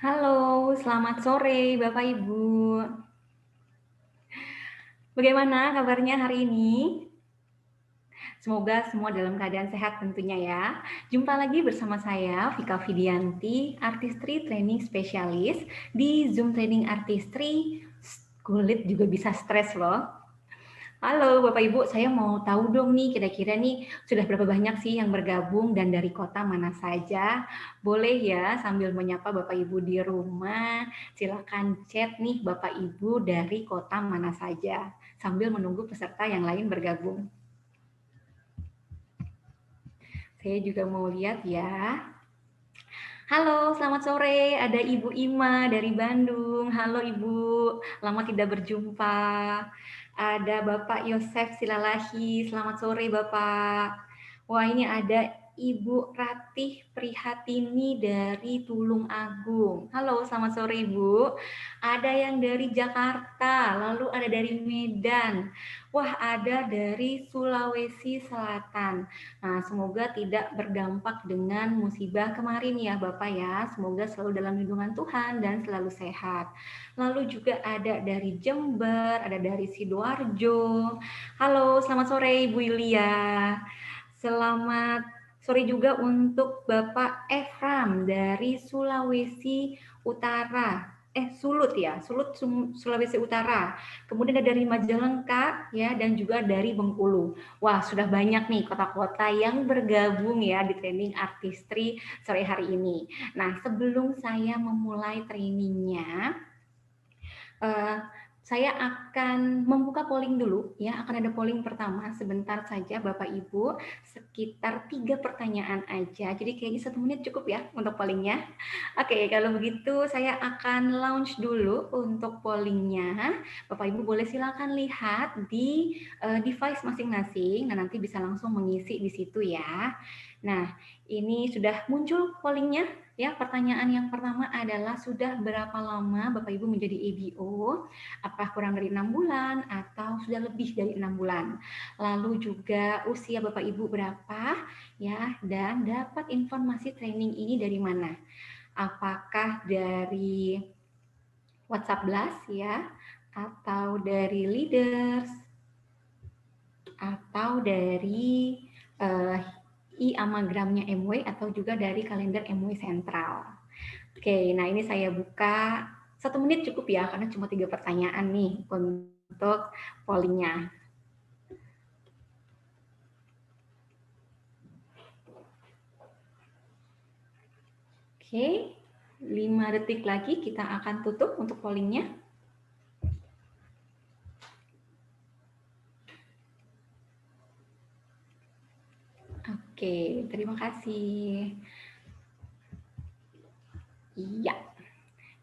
Halo, selamat sore Bapak Ibu. Bagaimana kabarnya hari ini? Semoga semua dalam keadaan sehat tentunya ya. Jumpa lagi bersama saya, Vika Vidianti, Artistry Training Specialist di Zoom Training Artistry. Kulit juga bisa stres loh. Halo Bapak Ibu, saya mau tahu dong nih kira-kira nih sudah berapa banyak sih yang bergabung dan dari kota mana saja? Boleh ya sambil menyapa Bapak Ibu di rumah, silakan chat nih Bapak Ibu dari kota mana saja sambil menunggu peserta yang lain bergabung. Saya juga mau lihat ya. Halo, selamat sore. Ada Ibu Ima dari Bandung. Halo Ibu, lama tidak berjumpa. Ada Bapak Yosef Silalahi. Selamat sore Bapak. Wah, ini ada Ibu Ratih Prihatini dari Tulung Agung. Halo, selamat sore Ibu. Ada yang dari Jakarta, lalu ada dari Medan. Wah, ada dari Sulawesi Selatan. Nah, semoga tidak berdampak dengan musibah kemarin ya Bapak ya. Semoga selalu dalam lindungan Tuhan dan selalu sehat. Lalu juga ada dari Jember, ada dari Sidoarjo. Halo, selamat sore Ibu Ilia. Selamat sore juga untuk Bapak Efram dari Sulawesi Utara. Sulut ya, Sulut Sulawesi Utara. Kemudian ada dari Majalengka ya dan juga dari Bengkulu. Wah, sudah banyak nih kota-kota yang bergabung ya di training artistry sore hari ini. Nah, sebelum saya memulai trainingnya, uh, saya akan membuka polling dulu ya, akan ada polling pertama sebentar saja Bapak Ibu, sekitar 3 pertanyaan aja, jadi kayaknya 1 menit cukup ya untuk pollingnya. Oke, kalau begitu saya akan launch dulu untuk pollingnya. Bapak Ibu boleh silakan lihat di device masing-masing, nah nanti bisa langsung mengisi di situ ya. Nah, ini sudah muncul pollingnya. Ya, pertanyaan yang pertama adalah sudah berapa lama Bapak Ibu menjadi EBO? Apakah kurang dari 6 bulan atau sudah lebih dari 6 bulan? Lalu juga usia Bapak Ibu berapa? Ya, dan dapat informasi training ini dari mana? Apakah dari WhatsApp Blast ya, atau dari leaders, atau dari e-amagramnya MW atau juga dari kalender MW Sentral. Oke, nah ini saya buka 1 menit cukup ya, karena cuma 3 pertanyaan nih untuk pollingnya. Oke, 5 detik lagi kita akan tutup untuk pollingnya. Oke, terima kasih. Iya.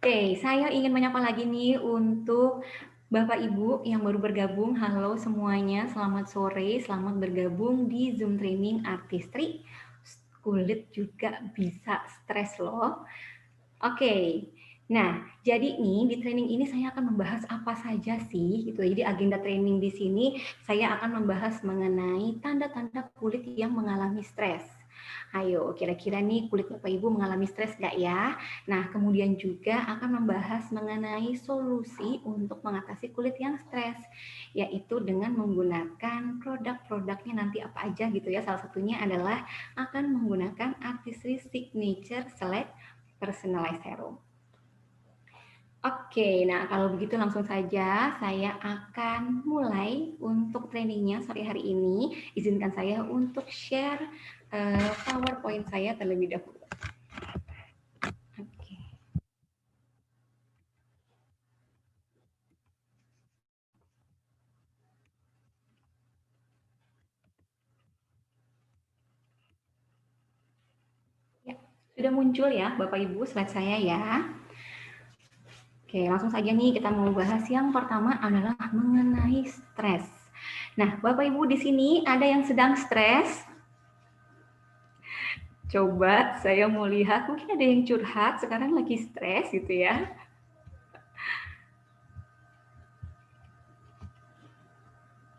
Oke, saya ingin menyapa lagi nih untuk Bapak Ibu yang baru bergabung. Halo semuanya, selamat sore, selamat bergabung di Zoom Training Artistry. Kulit juga bisa stres loh. Oke, nah jadi nih di training ini saya akan membahas apa saja sih gitu. Jadi agenda training di sini saya akan membahas mengenai tanda-tanda kulit yang mengalami stres. Ayo, kira-kira nih kulit Bapak Ibu mengalami stres nggak ya? Nah, kemudian juga akan membahas mengenai solusi untuk mengatasi kulit yang stres, yaitu dengan menggunakan produk-produknya nanti apa aja gitu ya. Salah satunya adalah akan menggunakan Artistry Signature Select Personalized Serum. Oke, nah kalau begitu langsung saja saya akan mulai untuk trainingnya sore hari ini. Izinkan saya untuk share PowerPoint saya terlebih dahulu. Oke. Ya, sudah muncul ya Bapak Ibu slide saya ya. Oke, langsung saja nih kita mau bahas yang pertama adalah mengenai stres. Nah, Bapak Ibu di sini ada yang sedang stres? Coba saya mau lihat, mungkin ada yang curhat, sekarang lagi stres gitu ya.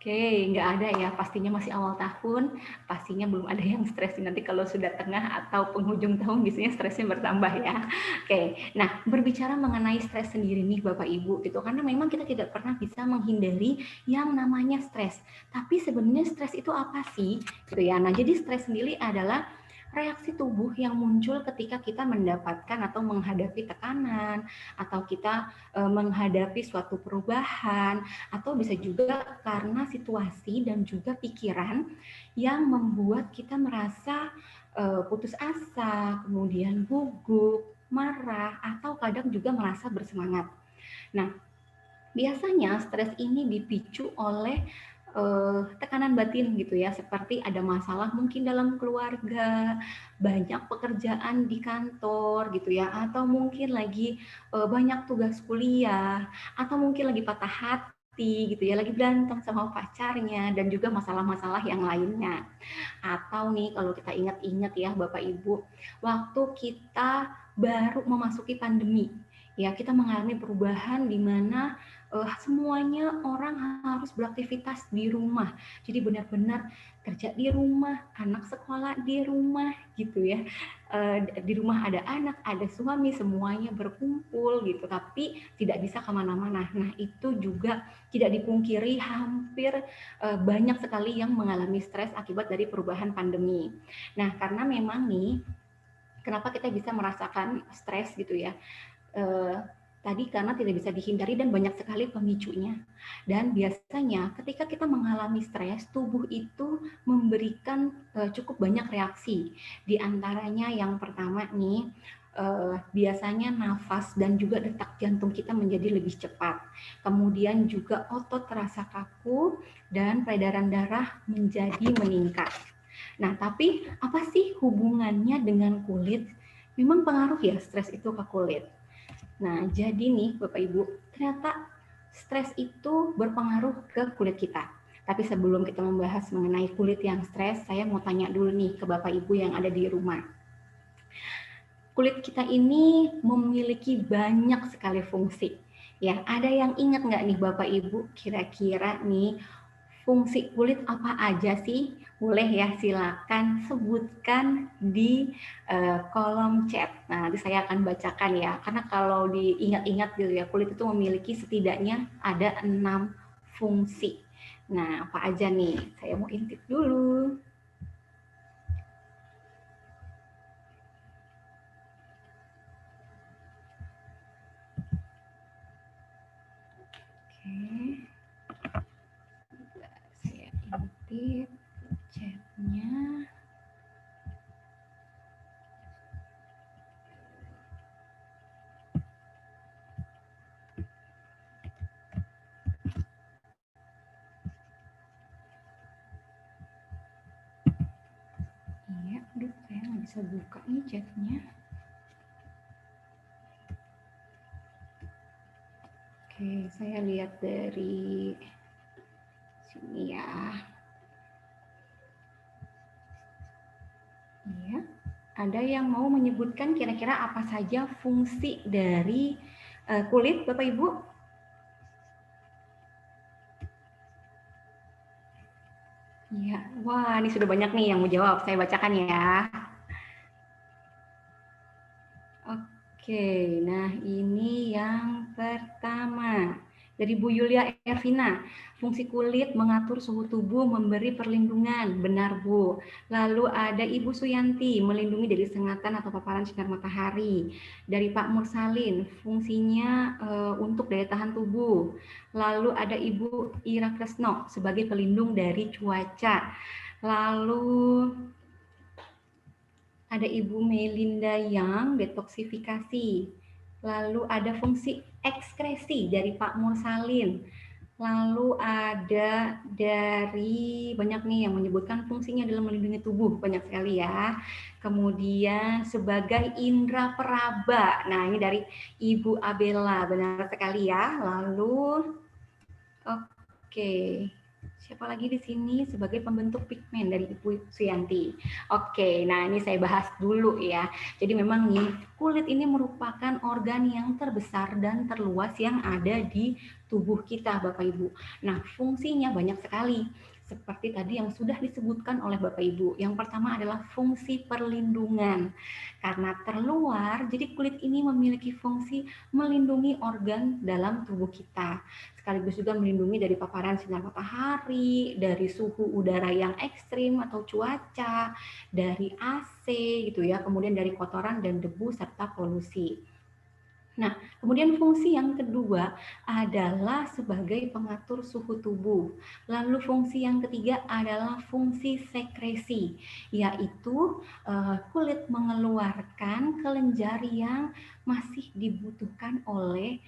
Oke, nggak ada ya, pastinya masih awal tahun, pastinya belum ada yang stres. Nanti kalau sudah tengah atau penghujung tahun biasanya stresnya bertambah ya. Oke, nah berbicara mengenai stres sendiri nih Bapak Ibu gitu, karena memang kita tidak pernah bisa menghindari yang namanya stres. Tapi sebenarnya stres itu apa sih? Gitu ya. Nah, jadi stres sendiri adalah reaksi tubuh yang muncul ketika kita mendapatkan atau menghadapi tekanan, atau kita menghadapi suatu perubahan, atau bisa juga karena situasi dan juga pikiran yang membuat kita merasa putus asa, kemudian gugup, marah, atau kadang juga merasa bersemangat. Nah, biasanya stres ini dipicu oleh tekanan batin gitu ya, seperti ada masalah mungkin dalam keluarga, banyak pekerjaan di kantor gitu ya, atau mungkin lagi banyak tugas kuliah, atau mungkin lagi patah hati gitu ya, lagi berantem sama pacarnya, dan juga masalah-masalah yang lainnya. Atau nih kalau kita ingat-ingat ya Bapak Ibu, waktu kita baru memasuki pandemi, ya kita mengalami perubahan di mana semuanya orang harus beraktivitas di rumah. Jadi benar-benar kerja di rumah, anak sekolah di rumah gitu ya. Di rumah ada anak, ada suami, semuanya berkumpul gitu, tapi tidak bisa kemana-mana. Nah itu juga tidak dipungkiri hampir banyak sekali yang mengalami stres akibat dari perubahan pandemi. Nah karena memang nih, kenapa kita bisa merasakan stres gitu ya? Tadi karena tidak bisa dihindari dan banyak sekali pemicunya. Dan biasanya ketika kita mengalami stres, tubuh itu memberikan cukup banyak reaksi. Di antaranya yang pertama nih, biasanya nafas dan juga detak jantung kita menjadi lebih cepat. Kemudian juga otot terasa kaku dan peredaran darah menjadi meningkat. Nah, tapi apa sih hubungannya dengan kulit? Memang pengaruh ya stres itu ke kulit. Nah, jadi nih Bapak Ibu, ternyata stres itu berpengaruh ke kulit kita. Tapi sebelum kita membahas mengenai kulit yang stres, saya mau tanya dulu nih ke Bapak Ibu yang ada di rumah. Kulit kita ini memiliki banyak sekali fungsi. Ya, ada yang ingat nggak nih Bapak Ibu, kira-kira nih fungsi kulit apa aja sih? Boleh ya, silakan sebutkan di kolom chat. Nah, nanti saya akan bacakan ya. Karena kalau diingat-ingat gitu ya, kulit itu memiliki setidaknya ada 6 fungsi. Nah, apa aja nih? Saya mau intip dulu. Oke. Saya intip chatnya. Iya, aduh saya nggak bisa buka nih chatnya. Oke, saya lihat dari sini ya. Iya. Ada yang mau menyebutkan kira-kira apa saja fungsi dari kulit, Bapak Ibu? Iya. Wah, ini sudah banyak nih yang mau jawab. Saya bacakan ya. Oke, nah ini yang pertama. Dari Bu Yulia Ervina, fungsi kulit mengatur suhu tubuh, memberi perlindungan. Benar, Bu. Lalu ada Ibu Suyanti, melindungi dari sengatan atau paparan sinar matahari. Dari Pak Mursalin, fungsinya untuk daya tahan tubuh. Lalu ada Ibu Ira Kresno sebagai pelindung dari cuaca. Lalu ada Ibu Melinda Yang, detoksifikasi. Lalu ada fungsi ekskresi dari Pak Mursalin. Lalu ada dari banyak nih yang menyebutkan fungsinya dalam melindungi tubuh, banyak sekali ya. Kemudian sebagai indera peraba. Nah, ini dari Ibu Abela, benar sekali ya. Lalu oke. Siapa lagi di sini sebagai pembentuk pigmen dari Ibu Suyanti? Oke, nah ini saya bahas dulu ya. Jadi memang nih, kulit ini merupakan organ yang terbesar dan terluas yang ada di tubuh kita, Bapak Ibu. Nah, fungsinya banyak sekali. Seperti tadi yang sudah disebutkan oleh Bapak Ibu. Yang pertama adalah fungsi perlindungan. Karena terluar, jadi kulit ini memiliki fungsi melindungi organ dalam tubuh kita, sekaligus juga melindungi dari paparan sinar matahari, dari suhu udara yang ekstrim atau cuaca, dari AC gitu ya, kemudian dari kotoran dan debu serta polusi. Nah, kemudian fungsi yang kedua adalah sebagai pengatur suhu tubuh. Lalu fungsi yang ketiga adalah fungsi sekresi, yaitu kulit mengeluarkan kelenjar yang masih dibutuhkan oleh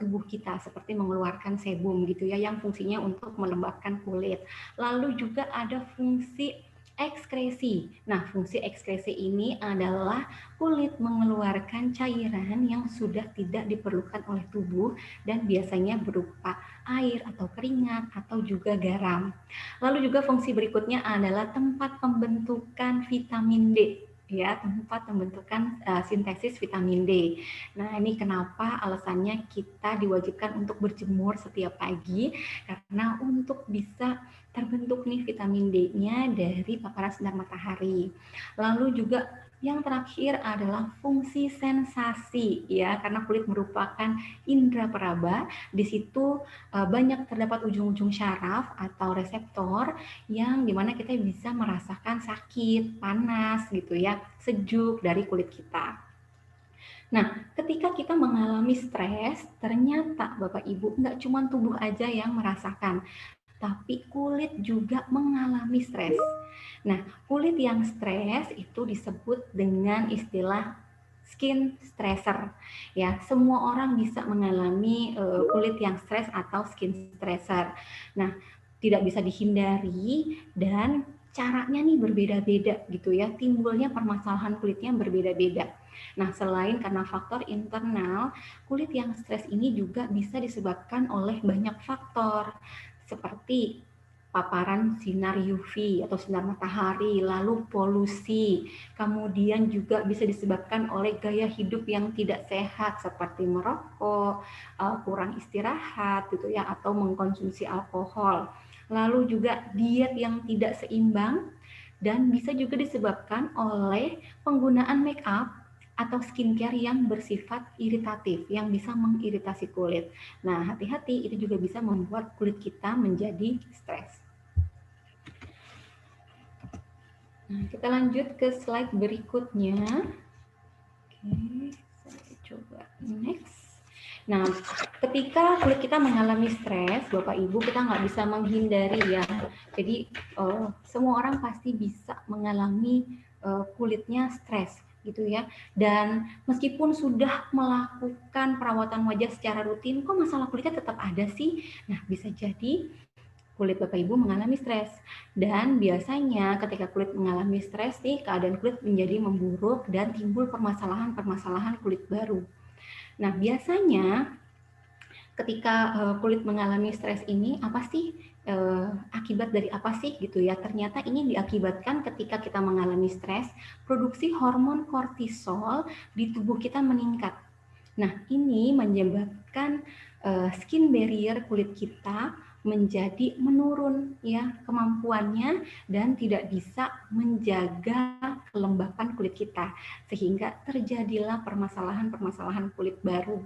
tubuh kita, seperti mengeluarkan sebum gitu ya, yang fungsinya untuk melembabkan kulit. Lalu juga ada fungsi ekskresi. Nah, fungsi ekskresi ini adalah kulit mengeluarkan cairan yang sudah tidak diperlukan oleh tubuh dan biasanya berupa air atau keringat atau juga garam. Lalu juga fungsi berikutnya adalah tempat pembentukan vitamin D, ya, tempat pembentukan sintesis vitamin D. Nah, ini kenapa alasannya kita diwajibkan untuk berjemur setiap pagi, karena untuk bisa terbentuk nih vitamin D-nya dari paparan sinar matahari. Lalu juga yang terakhir adalah fungsi sensasi, ya, karena kulit merupakan indera peraba. Di situ banyak terdapat ujung-ujung syaraf atau reseptor yang dimana kita bisa merasakan sakit, panas gitu ya, sejuk dari kulit kita. Nah, ketika kita mengalami stres, ternyata Bapak Ibu nggak cuma tubuh aja yang merasakan, tapi kulit juga mengalami stres. Nah, kulit yang stres itu disebut dengan istilah skin stressor. Ya, semua orang bisa mengalami kulit yang stres atau skin stressor. Nah, tidak bisa dihindari dan caranya nih berbeda-beda gitu ya. Timbulnya permasalahan kulitnya berbeda-beda. Nah, selain karena faktor internal, kulit yang stres ini juga bisa disebabkan oleh banyak faktor seperti paparan sinar UV atau sinar matahari, lalu polusi, kemudian juga bisa disebabkan oleh gaya hidup yang tidak sehat seperti merokok, kurang istirahat gitu ya, atau mengkonsumsi alkohol. Lalu juga diet yang tidak seimbang dan bisa juga disebabkan oleh penggunaan make up atau skincare yang bersifat iritatif, yang bisa mengiritasi kulit. Nah, hati-hati, itu juga bisa membuat kulit kita menjadi stres. Nah, kita lanjut ke slide berikutnya. Oke, saya coba next. Nah, ketika kulit kita mengalami stres, Bapak Ibu, kita nggak bisa menghindari ya. Jadi, semua orang pasti bisa mengalami kulitnya stres gitu ya. Dan meskipun sudah melakukan perawatan wajah secara rutin, kok masalah kulitnya tetap ada sih? Nah, bisa jadi kulit Bapak Ibu mengalami stres. Dan biasanya ketika kulit mengalami stres nih, keadaan kulit menjadi memburuk dan timbul permasalahan-permasalahan kulit baru. Nah, biasanya ketika kulit mengalami stres ini, apa sih akibat dari apa sih gitu ya? Ternyata ini diakibatkan ketika kita mengalami stres, produksi hormon kortisol di tubuh kita meningkat. Nah, ini menyebabkan skin barrier kulit kita menjadi menurun ya kemampuannya dan tidak bisa menjaga kelembapan kulit kita sehingga terjadilah permasalahan-permasalahan kulit baru.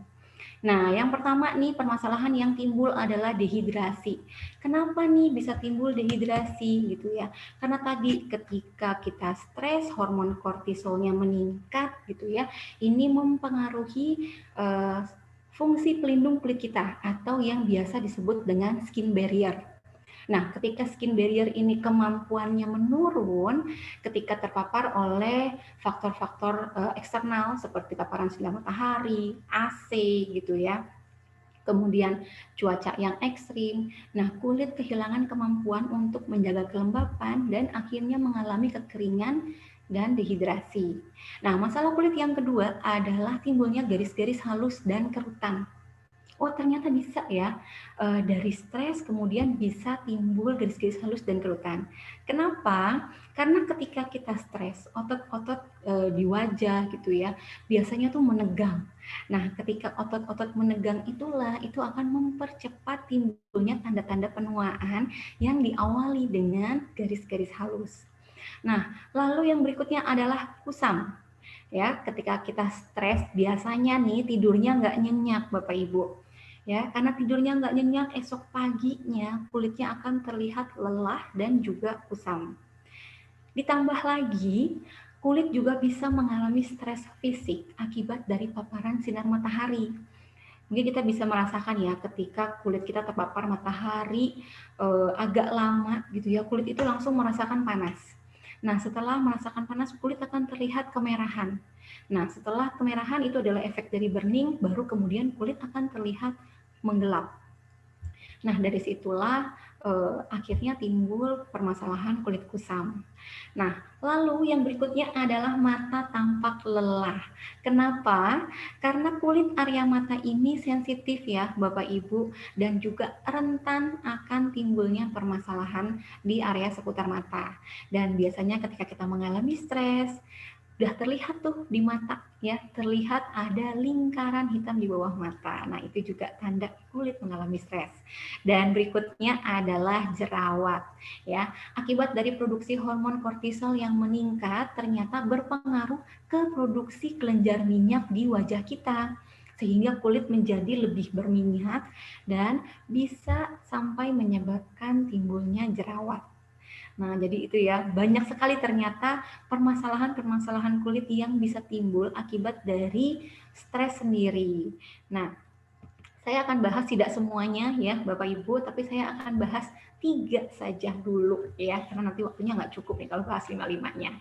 Nah, yang pertama nih permasalahan yang timbul adalah dehidrasi. Kenapa nih bisa timbul dehidrasi gitu ya? Karena tadi ketika kita stres, hormon kortisolnya meningkat gitu ya. Ini mempengaruhi fungsi pelindung kulit kita atau yang biasa disebut dengan skin barrier. Nah, ketika skin barrier ini kemampuannya menurun, ketika terpapar oleh faktor-faktor eksternal seperti paparan sinar matahari, AC gitu ya, kemudian cuaca yang ekstrim. Nah, kulit kehilangan kemampuan untuk menjaga kelembapan dan akhirnya mengalami kekeringan dan dehidrasi. Nah, masalah kulit yang kedua adalah timbulnya garis-garis halus dan kerutan. oh ternyata bisa ya, dari stres kemudian bisa timbul garis-garis halus dan kerutan. Kenapa? Karena ketika kita stres, otot-otot di wajah gitu ya, biasanya tuh menegang. Nah, ketika otot-otot menegang itulah, itu akan mempercepat timbulnya tanda-tanda penuaan yang diawali dengan garis-garis halus. Nah, lalu yang berikutnya adalah kusam. Ya, ketika kita stres, biasanya nih tidurnya nggak nyenyak, Bapak Ibu. Ya, karena tidurnya nggak nyenyak, esok paginya kulitnya akan terlihat lelah dan juga kusam. Ditambah lagi, kulit juga bisa mengalami stres fisik akibat dari paparan sinar matahari. Mungkin kita bisa merasakan ya ketika kulit kita terpapar matahari agak lama gitu ya, kulit itu langsung merasakan panas. Nah, setelah merasakan panas, kulit akan terlihat kemerahan. Nah, setelah kemerahan itu adalah efek dari burning, baru kemudian kulit akan terlihat menggelap. Nah, dari situlah akhirnya timbul permasalahan kulit kusam. Nah, lalu yang berikutnya adalah mata tampak lelah. Kenapa? Karena kulit area mata ini sensitif ya, Bapak Ibu, dan juga rentan akan timbulnya permasalahan di area seputar mata. Dan biasanya ketika kita mengalami stres, udah terlihat tuh di mata ya, terlihat ada lingkaran hitam di bawah mata. Nah, itu juga tanda kulit mengalami stres. Dan berikutnya adalah jerawat ya. Akibat dari produksi hormon kortisol yang meningkat ternyata berpengaruh ke produksi kelenjar minyak di wajah kita, sehingga kulit menjadi lebih berminyak dan bisa sampai menyebabkan timbulnya jerawat. Nah, jadi itu ya, banyak sekali ternyata permasalahan-permasalahan kulit yang bisa timbul akibat dari stres sendiri. Nah, saya akan bahas tidak semuanya ya Bapak Ibu, tapi saya akan bahas 3 saja dulu ya, karena nanti waktunya nggak cukup nih kalau bahas 5-5-nya.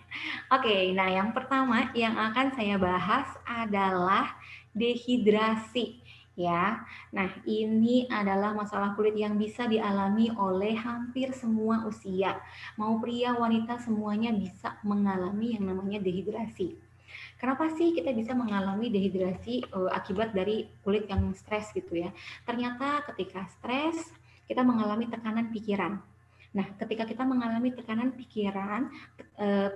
Oke, nah yang pertama yang akan saya bahas adalah dehidrasi ya. Nah, ini adalah masalah kulit yang bisa dialami oleh hampir semua usia. Mau pria, wanita semuanya bisa mengalami yang namanya dehidrasi. Kenapa sih kita bisa mengalami dehidrasi akibat dari kulit yang stres gitu ya? Ternyata ketika stres kita mengalami tekanan pikiran. Nah, ketika kita mengalami tekanan pikiran,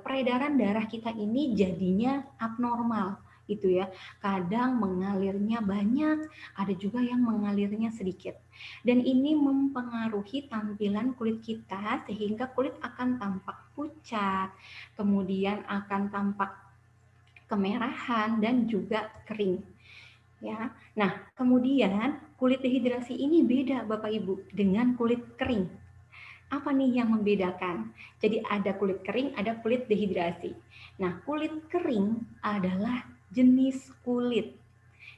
peredaran darah kita ini jadinya abnormal gitu ya. Kadang mengalirnya banyak, ada juga yang mengalirnya sedikit. Dan ini mempengaruhi tampilan kulit kita sehingga kulit akan tampak pucat, kemudian akan tampak kemerahan dan juga kering ya. Nah, kemudian kulit dehidrasi ini beda Bapak Ibu dengan kulit kering. Apa nih yang membedakan? Jadi ada kulit kering, ada kulit dehidrasi. Nah, kulit kering adalah jenis kulit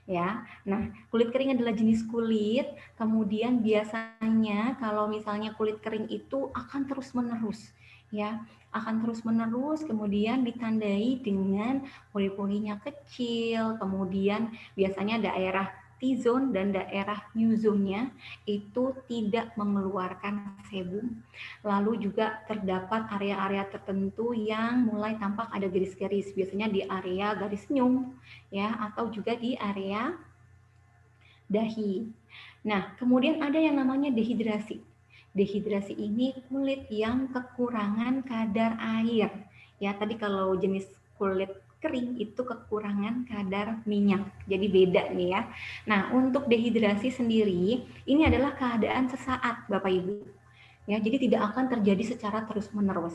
ya. Nah, kulit kering adalah jenis kulit, kemudian biasanya kalau misalnya kulit kering itu akan terus-menerus ya, akan terus-menerus kemudian ditandai dengan pori-porinya kecil, kemudian biasanya daerah T-zone dan daerah U-zone-nya itu tidak mengeluarkan sebum. Lalu juga terdapat area-area tertentu yang mulai tampak ada garis-garis, biasanya di area garis nyung ya, atau juga di area dahi. Nah, kemudian ada yang namanya dehidrasi. Dehidrasi ini kulit yang kekurangan kadar air. Ya, tadi kalau jenis kulit kering itu kekurangan kadar minyak. Jadi beda nih ya. Nah, untuk dehidrasi sendiri, ini adalah keadaan sesaat Bapak Ibu. Ya, jadi tidak akan terjadi secara terus-menerus.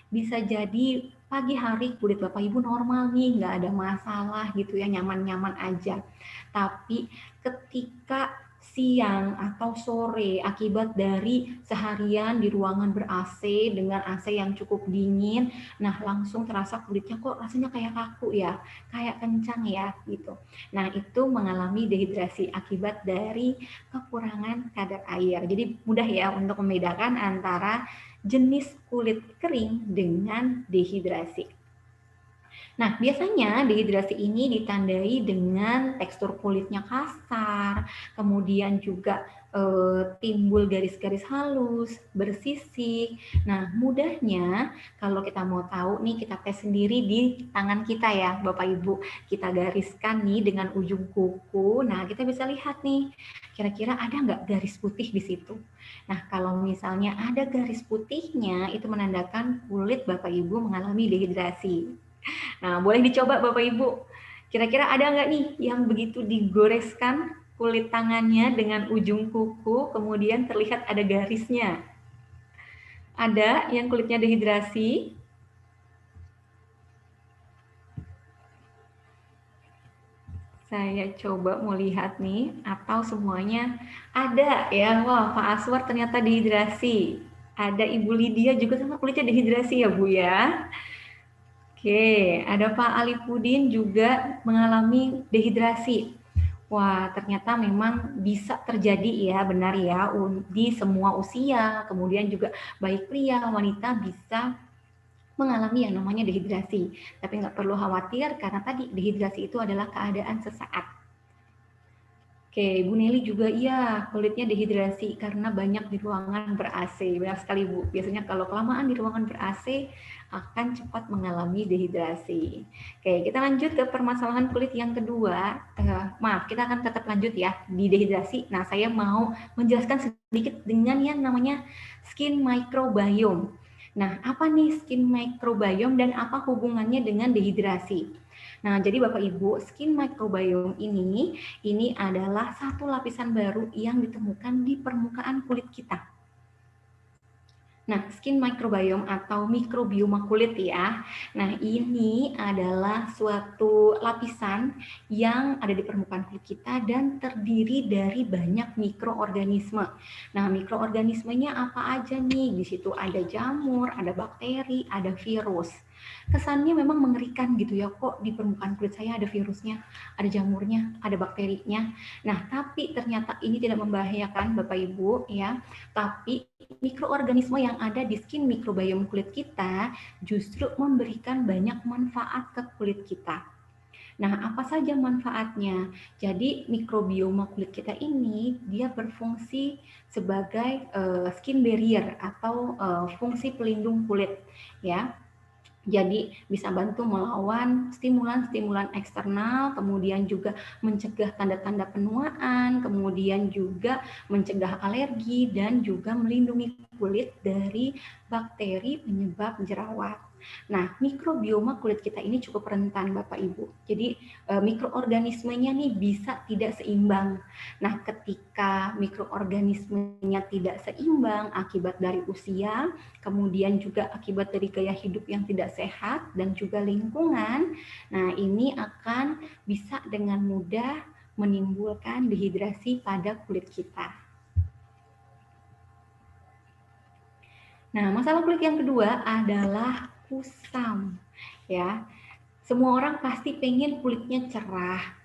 Bisa jadi pagi hari kulit Bapak Ibu normal nih, nggak ada masalah gitu ya, nyaman-nyaman aja. Tapi ketika siang atau sore akibat dari seharian di ruangan ber-AC dengan AC yang cukup dingin, nah langsung terasa kulitnya kok rasanya kayak kaku ya, kayak kencang ya gitu. Nah itu mengalami dehidrasi akibat dari kekurangan kadar air. Jadi mudah ya untuk membedakan antara jenis kulit kering dengan dehidrasi. Nah, biasanya dehidrasi ini ditandai dengan tekstur kulitnya kasar, kemudian juga timbul garis-garis halus, bersisik. Nah, mudahnya kalau kita mau tahu nih, kita tes sendiri di tangan kita ya, Bapak Ibu. Kita gariskan nih dengan ujung kuku. Nah, kita bisa lihat nih, kira-kira ada nggak garis putih di situ? Nah, kalau misalnya ada garis putihnya, itu menandakan kulit Bapak Ibu mengalami dehidrasi. Nah, boleh dicoba Bapak Ibu. Kira-kira ada nggak nih yang begitu digoreskan kulit tangannya dengan ujung kuku, kemudian terlihat ada garisnya? Ada yang kulitnya dehidrasi? Saya coba mau lihat nih, atau semuanya ada ya. Wah, Pak Aswar ternyata dehidrasi. Ada Ibu Lydia juga sama kulitnya dehidrasi ya Bu ya. Oke, ada Pak Alipudin juga mengalami dehidrasi. Wah, ternyata memang bisa terjadi ya, benar ya, di semua usia, kemudian juga baik pria, wanita bisa mengalami yang namanya dehidrasi. Tapi nggak perlu khawatir karena tadi dehidrasi itu adalah keadaan sesaat. Oke, Bu Nelly juga iya, kulitnya dehidrasi karena banyak di ruangan ber-AC. Benar sekali Bu, biasanya kalau kelamaan di ruangan ber-AC akan cepat mengalami dehidrasi. Oke, kita lanjut ke permasalahan kulit yang kedua. Maaf, kita akan tetap lanjut ya di dehidrasi. Nah, saya mau menjelaskan sedikit dengan yang namanya skin microbiome. Nah, apa nih skin microbiome dan apa hubungannya dengan dehidrasi? Nah, jadi Bapak Ibu, skin microbiome ini adalah satu lapisan baru yang ditemukan di permukaan kulit kita. Nah, skin microbiome atau mikrobioma kulit ya. Nah, ini adalah suatu lapisan yang ada di permukaan kulit kita dan terdiri dari banyak mikroorganisme. Nah, mikroorganismenya apa aja nih? Di situ ada jamur, ada bakteri, ada virus. Kesannya memang mengerikan gitu ya, kok di permukaan kulit saya ada virusnya, ada jamurnya, ada bakterinya. Nah, tapi ternyata ini tidak membahayakan Bapak Ibu ya. Tapi mikroorganisme yang ada di skin microbiome kulit kita justru memberikan banyak manfaat ke kulit kita. Nah, apa saja manfaatnya? Jadi mikrobioma kulit kita ini dia berfungsi sebagai skin barrier atau fungsi pelindung kulit ya. Jadi bisa bantu melawan stimulan-stimulan eksternal, kemudian juga mencegah tanda-tanda penuaan, kemudian juga mencegah alergi dan juga melindungi kulit dari bakteri penyebab jerawat. Nah, mikrobioma kulit kita ini cukup rentan Bapak Ibu. Jadi mikroorganismenya nih bisa tidak seimbang. Nah, ketika mikroorganismenya tidak seimbang akibat dari usia, kemudian juga akibat dari gaya hidup yang tidak sehat dan juga lingkungan, nah ini akan bisa dengan mudah menimbulkan dehidrasi pada kulit kita. Nah, masalah kulit yang kedua adalah kusam. Ya, semua orang pasti pengen kulitnya cerah,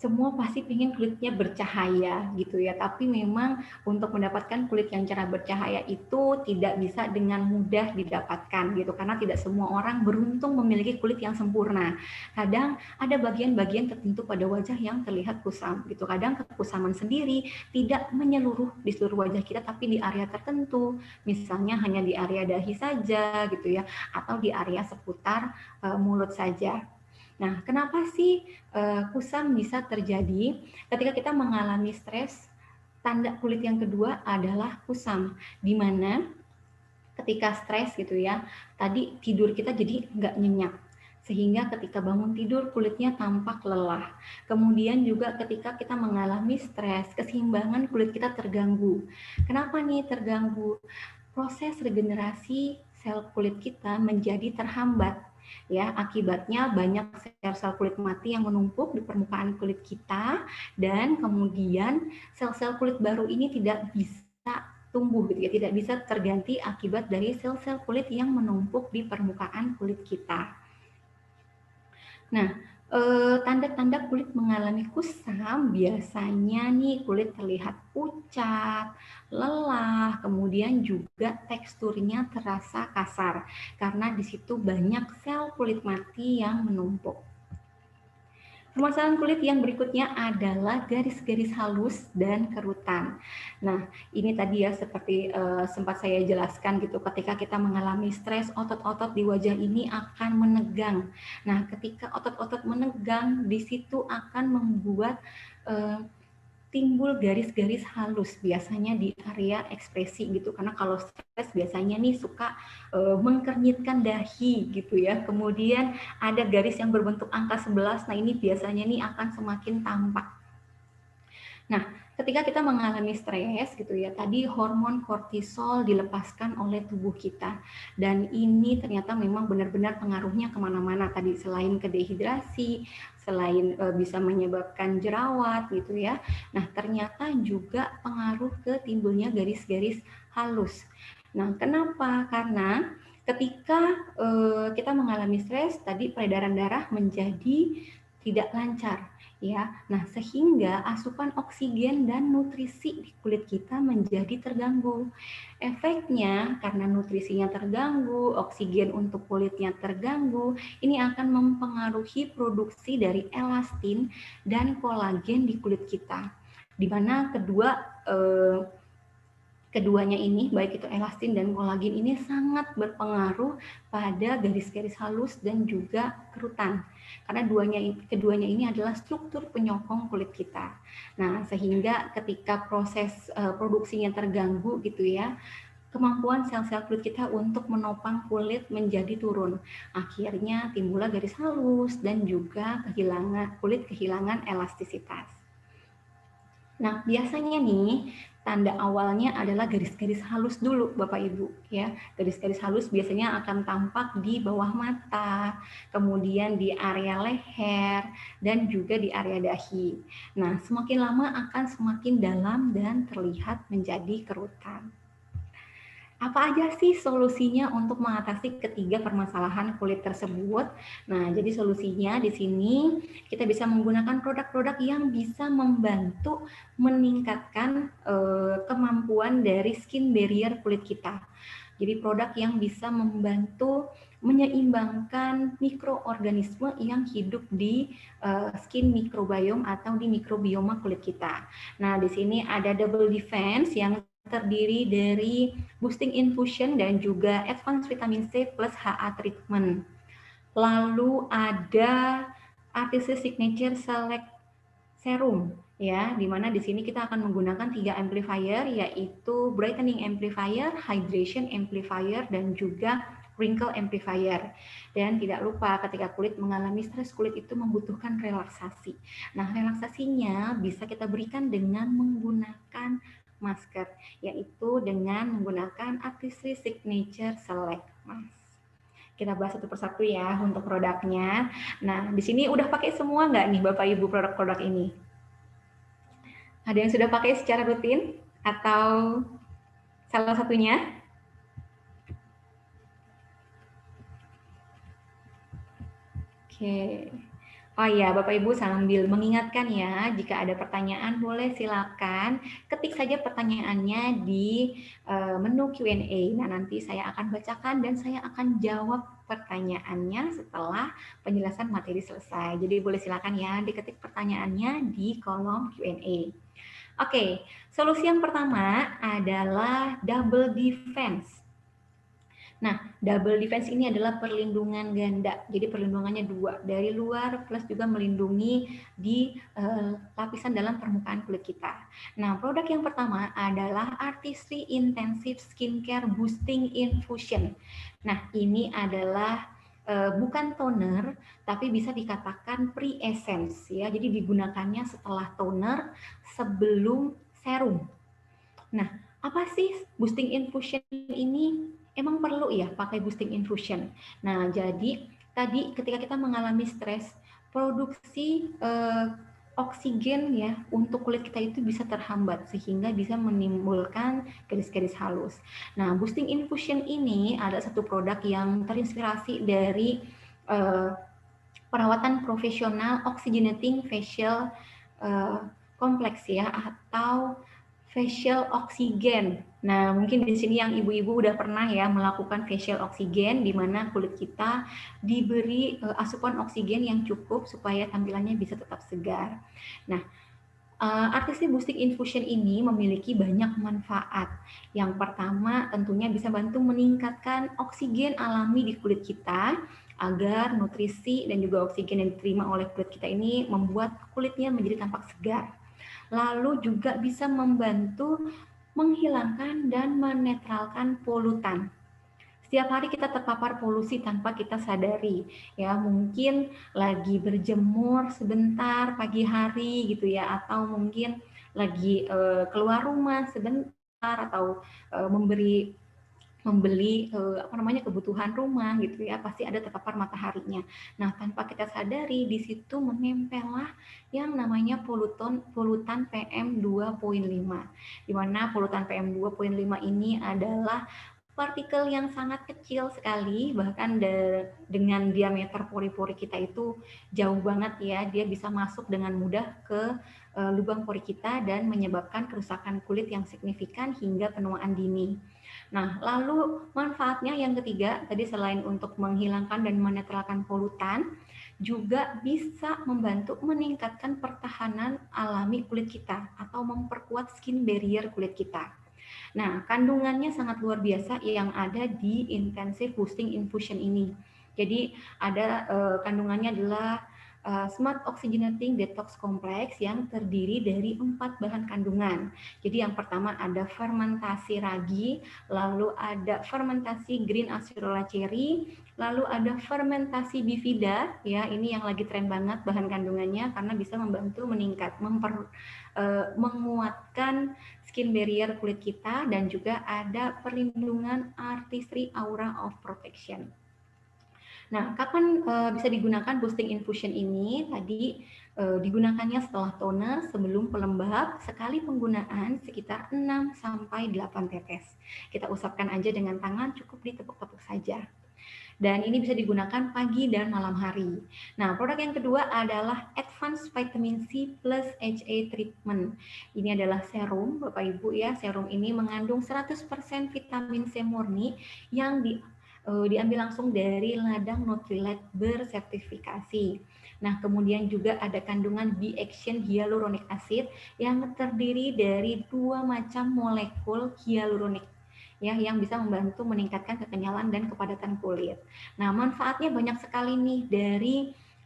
semua pasti pengen kulitnya bercahaya gitu ya, tapi memang untuk mendapatkan kulit yang cerah bercahaya itu tidak bisa dengan mudah didapatkan gitu, karena tidak semua orang beruntung memiliki kulit yang sempurna. Kadang ada bagian-bagian tertentu pada wajah yang terlihat kusam gitu, kadang kekusaman sendiri tidak menyeluruh di seluruh wajah kita, tapi di area tertentu, misalnya hanya di area dahi saja gitu ya, atau di area seputar mulut saja. Nah, kenapa sih kusam bisa terjadi ketika kita mengalami stres? Tanda kulit yang kedua adalah kusam, di mana ketika stres gitu ya, tadi tidur kita jadi nggak nyenyak, sehingga ketika bangun tidur kulitnya tampak lelah. Kemudian juga ketika kita mengalami stres, keseimbangan kulit kita terganggu. Kenapa nih terganggu? Proses regenerasi sel kulit kita menjadi terhambat. Ya, akibatnya banyak sel-sel kulit mati yang menumpuk di permukaan kulit kita, dan kemudian sel-sel kulit baru ini tidak bisa tumbuh gitu ya, tidak bisa terganti akibat dari sel-sel kulit yang menumpuk di permukaan kulit kita. Nah, tanda-tanda kulit mengalami kusam biasanya nih kulit terlihat pucat, lelah, kemudian juga teksturnya terasa kasar karena di situ banyak sel kulit mati yang menumpuk. Permasalahan kulit yang berikutnya adalah garis-garis halus dan kerutan. Nah, ini tadi ya seperti sempat saya jelaskan gitu, ketika kita mengalami stres, otot-otot di wajah ini akan menegang. Nah, ketika otot-otot menegang, di situ akan membuat timbul garis-garis halus biasanya di area ekspresi gitu, karena kalau stres biasanya nih suka mengkernyitkan dahi gitu ya, kemudian ada garis yang berbentuk angka 11, nah ini biasanya nih akan semakin tampak. Nah, ketika kita mengalami stres gitu ya, tadi hormon kortisol dilepaskan oleh tubuh kita. Dan ini ternyata memang benar-benar pengaruhnya kemana-mana tadi, selain ke dehidrasi, selain bisa menyebabkan jerawat gitu ya. Nah, ternyata juga pengaruh ke timbulnya garis-garis halus. Nah, kenapa? Karena ketika kita mengalami stres, tadi peredaran darah menjadi tidak lancar ya. Nah, sehingga asupan oksigen dan nutrisi di kulit kita menjadi terganggu. Efeknya karena nutrisinya terganggu, oksigen untuk kulitnya terganggu, ini akan mempengaruhi produksi dari elastin dan kolagen di kulit kita. Di mana keduanya ini, baik itu elastin dan kolagen ini sangat berpengaruh pada garis-garis halus dan juga kerutan. Karena keduanya ini adalah struktur penyokong kulit kita. Nah, sehingga ketika proses produksinya terganggu gitu ya, kemampuan sel-sel kulit kita untuk menopang kulit menjadi turun. Akhirnya timbullah garis halus dan juga kulit kehilangan elastisitas. Nah, biasanya nih tanda awalnya adalah garis-garis halus dulu Bapak Ibu ya. Garis-garis halus biasanya akan tampak di bawah mata, kemudian di area leher dan juga di area dahi. Nah, semakin lama akan semakin dalam dan terlihat menjadi kerutan. Apa aja sih solusinya untuk mengatasi ketiga permasalahan kulit tersebut? Nah, jadi solusinya di sini kita bisa menggunakan produk-produk yang bisa membantu meningkatkan kemampuan dari skin barrier kulit kita. Jadi produk yang bisa membantu menyeimbangkan mikroorganisme yang hidup di skin microbiome atau di mikrobioma kulit kita. Nah, di sini ada Double Defense yang terdiri dari boosting infusion dan juga advanced vitamin C plus HA treatment. Lalu ada Artistic Signature Select Serum ya, di mana di sini kita akan menggunakan 3 amplifier, yaitu brightening amplifier, hydration amplifier, dan juga wrinkle amplifier. Dan tidak lupa ketika kulit mengalami stres, kulit itu membutuhkan relaksasi. Nah, relaksasinya bisa kita berikan dengan menggunakan masker, yaitu dengan menggunakan Artistry Signature Select Mask. Kita bahas satu persatu ya untuk produknya. Nah, di sini udah pakai semua nggak nih Bapak Ibu produk-produk ini? Ada yang sudah pakai secara rutin atau salah satunya? Oke. Oh iya, Bapak Ibu sambil mengingatkan ya, jika ada pertanyaan boleh silakan ketik saja pertanyaannya di menu Q&A. Nah, nanti saya akan bacakan dan saya akan jawab pertanyaannya setelah penjelasan materi selesai. Jadi boleh silakan ya diketik pertanyaannya di kolom Q&A. Oke, solusi yang pertama adalah double defense. Nah, double defense ini adalah perlindungan ganda. Jadi perlindungannya dua, dari luar plus juga melindungi di lapisan dalam permukaan kulit kita. Nah, produk yang pertama adalah Artistry Intensive Skincare Boosting Infusion. Nah, ini adalah bukan toner, tapi bisa dikatakan pre-essence ya. Jadi digunakannya setelah toner, sebelum serum. Nah, apa sih boosting infusion ini? Emang perlu ya pakai boosting infusion? Nah, jadi tadi ketika kita mengalami stres, produksi oksigen ya untuk kulit kita itu bisa terhambat sehingga bisa menimbulkan garis-garis halus. Nah, boosting infusion ini ada satu produk yang terinspirasi dari perawatan profesional oxygenating facial complex ya, atau facial oksigen. Nah, mungkin di sini yang ibu-ibu udah pernah ya melakukan facial oksigen, di mana kulit kita diberi asupan oksigen yang cukup supaya tampilannya bisa tetap segar. Nah, artistic boosting infusion ini memiliki banyak manfaat. Yang pertama tentunya bisa bantu meningkatkan oksigen alami di kulit kita agar nutrisi dan juga oksigen yang diterima oleh kulit kita ini membuat kulitnya menjadi tampak segar. Lalu juga bisa membantu menghilangkan dan menetralkan polutan. Setiap hari kita terpapar polusi tanpa kita sadari, ya mungkin lagi berjemur sebentar pagi hari gitu ya, atau mungkin lagi keluar rumah sebentar atau memberi membeli kebutuhan rumah gitu ya, pasti ada terpapar mataharinya. Nah, tanpa kita sadari di situ menempellah yang namanya polutan PM2.5, di mana polutan PM2.5 ini adalah partikel yang sangat kecil sekali, bahkan dengan diameter pori-pori kita itu jauh banget ya, dia bisa masuk dengan mudah ke lubang pori kita dan menyebabkan kerusakan kulit yang signifikan hingga penuaan dini. Nah, lalu manfaatnya yang ketiga, tadi selain untuk menghilangkan dan menetralkan polutan, juga bisa membantu meningkatkan pertahanan alami kulit kita atau memperkuat skin barrier kulit kita. Nah, kandungannya sangat luar biasa yang ada di intensive boosting infusion ini. Jadi ada kandungannya adalah Smart Oxygenating Detox Complex yang terdiri dari 4 bahan kandungan. Jadi yang pertama ada fermentasi ragi, lalu ada fermentasi green acerola cherry, lalu ada fermentasi bifida, ya ini yang lagi tren banget bahan kandungannya karena bisa membantu menguatkan skin barrier kulit kita, dan juga ada perlindungan artistry aura of protection. Nah, kapan bisa digunakan boosting infusion ini? Tadi digunakannya setelah toner, sebelum pelembab, sekali penggunaan sekitar 6 sampai 8 tetes. Kita usapkan aja dengan tangan, cukup ditepuk-tepuk saja. Dan ini bisa digunakan pagi dan malam hari. Nah, produk yang kedua adalah Advanced Vitamin C plus HA Treatment. Ini adalah serum, Bapak Ibu ya. Serum ini mengandung 100% vitamin C murni yang diambil langsung dari ladang Nutrilite bersertifikasi. Nah, kemudian juga ada kandungan B-Action Hyaluronic Acid yang terdiri dari 2 macam molekul hyaluronik ya, yang bisa membantu meningkatkan kekenyalan dan kepadatan kulit. Nah, manfaatnya banyak sekali nih dari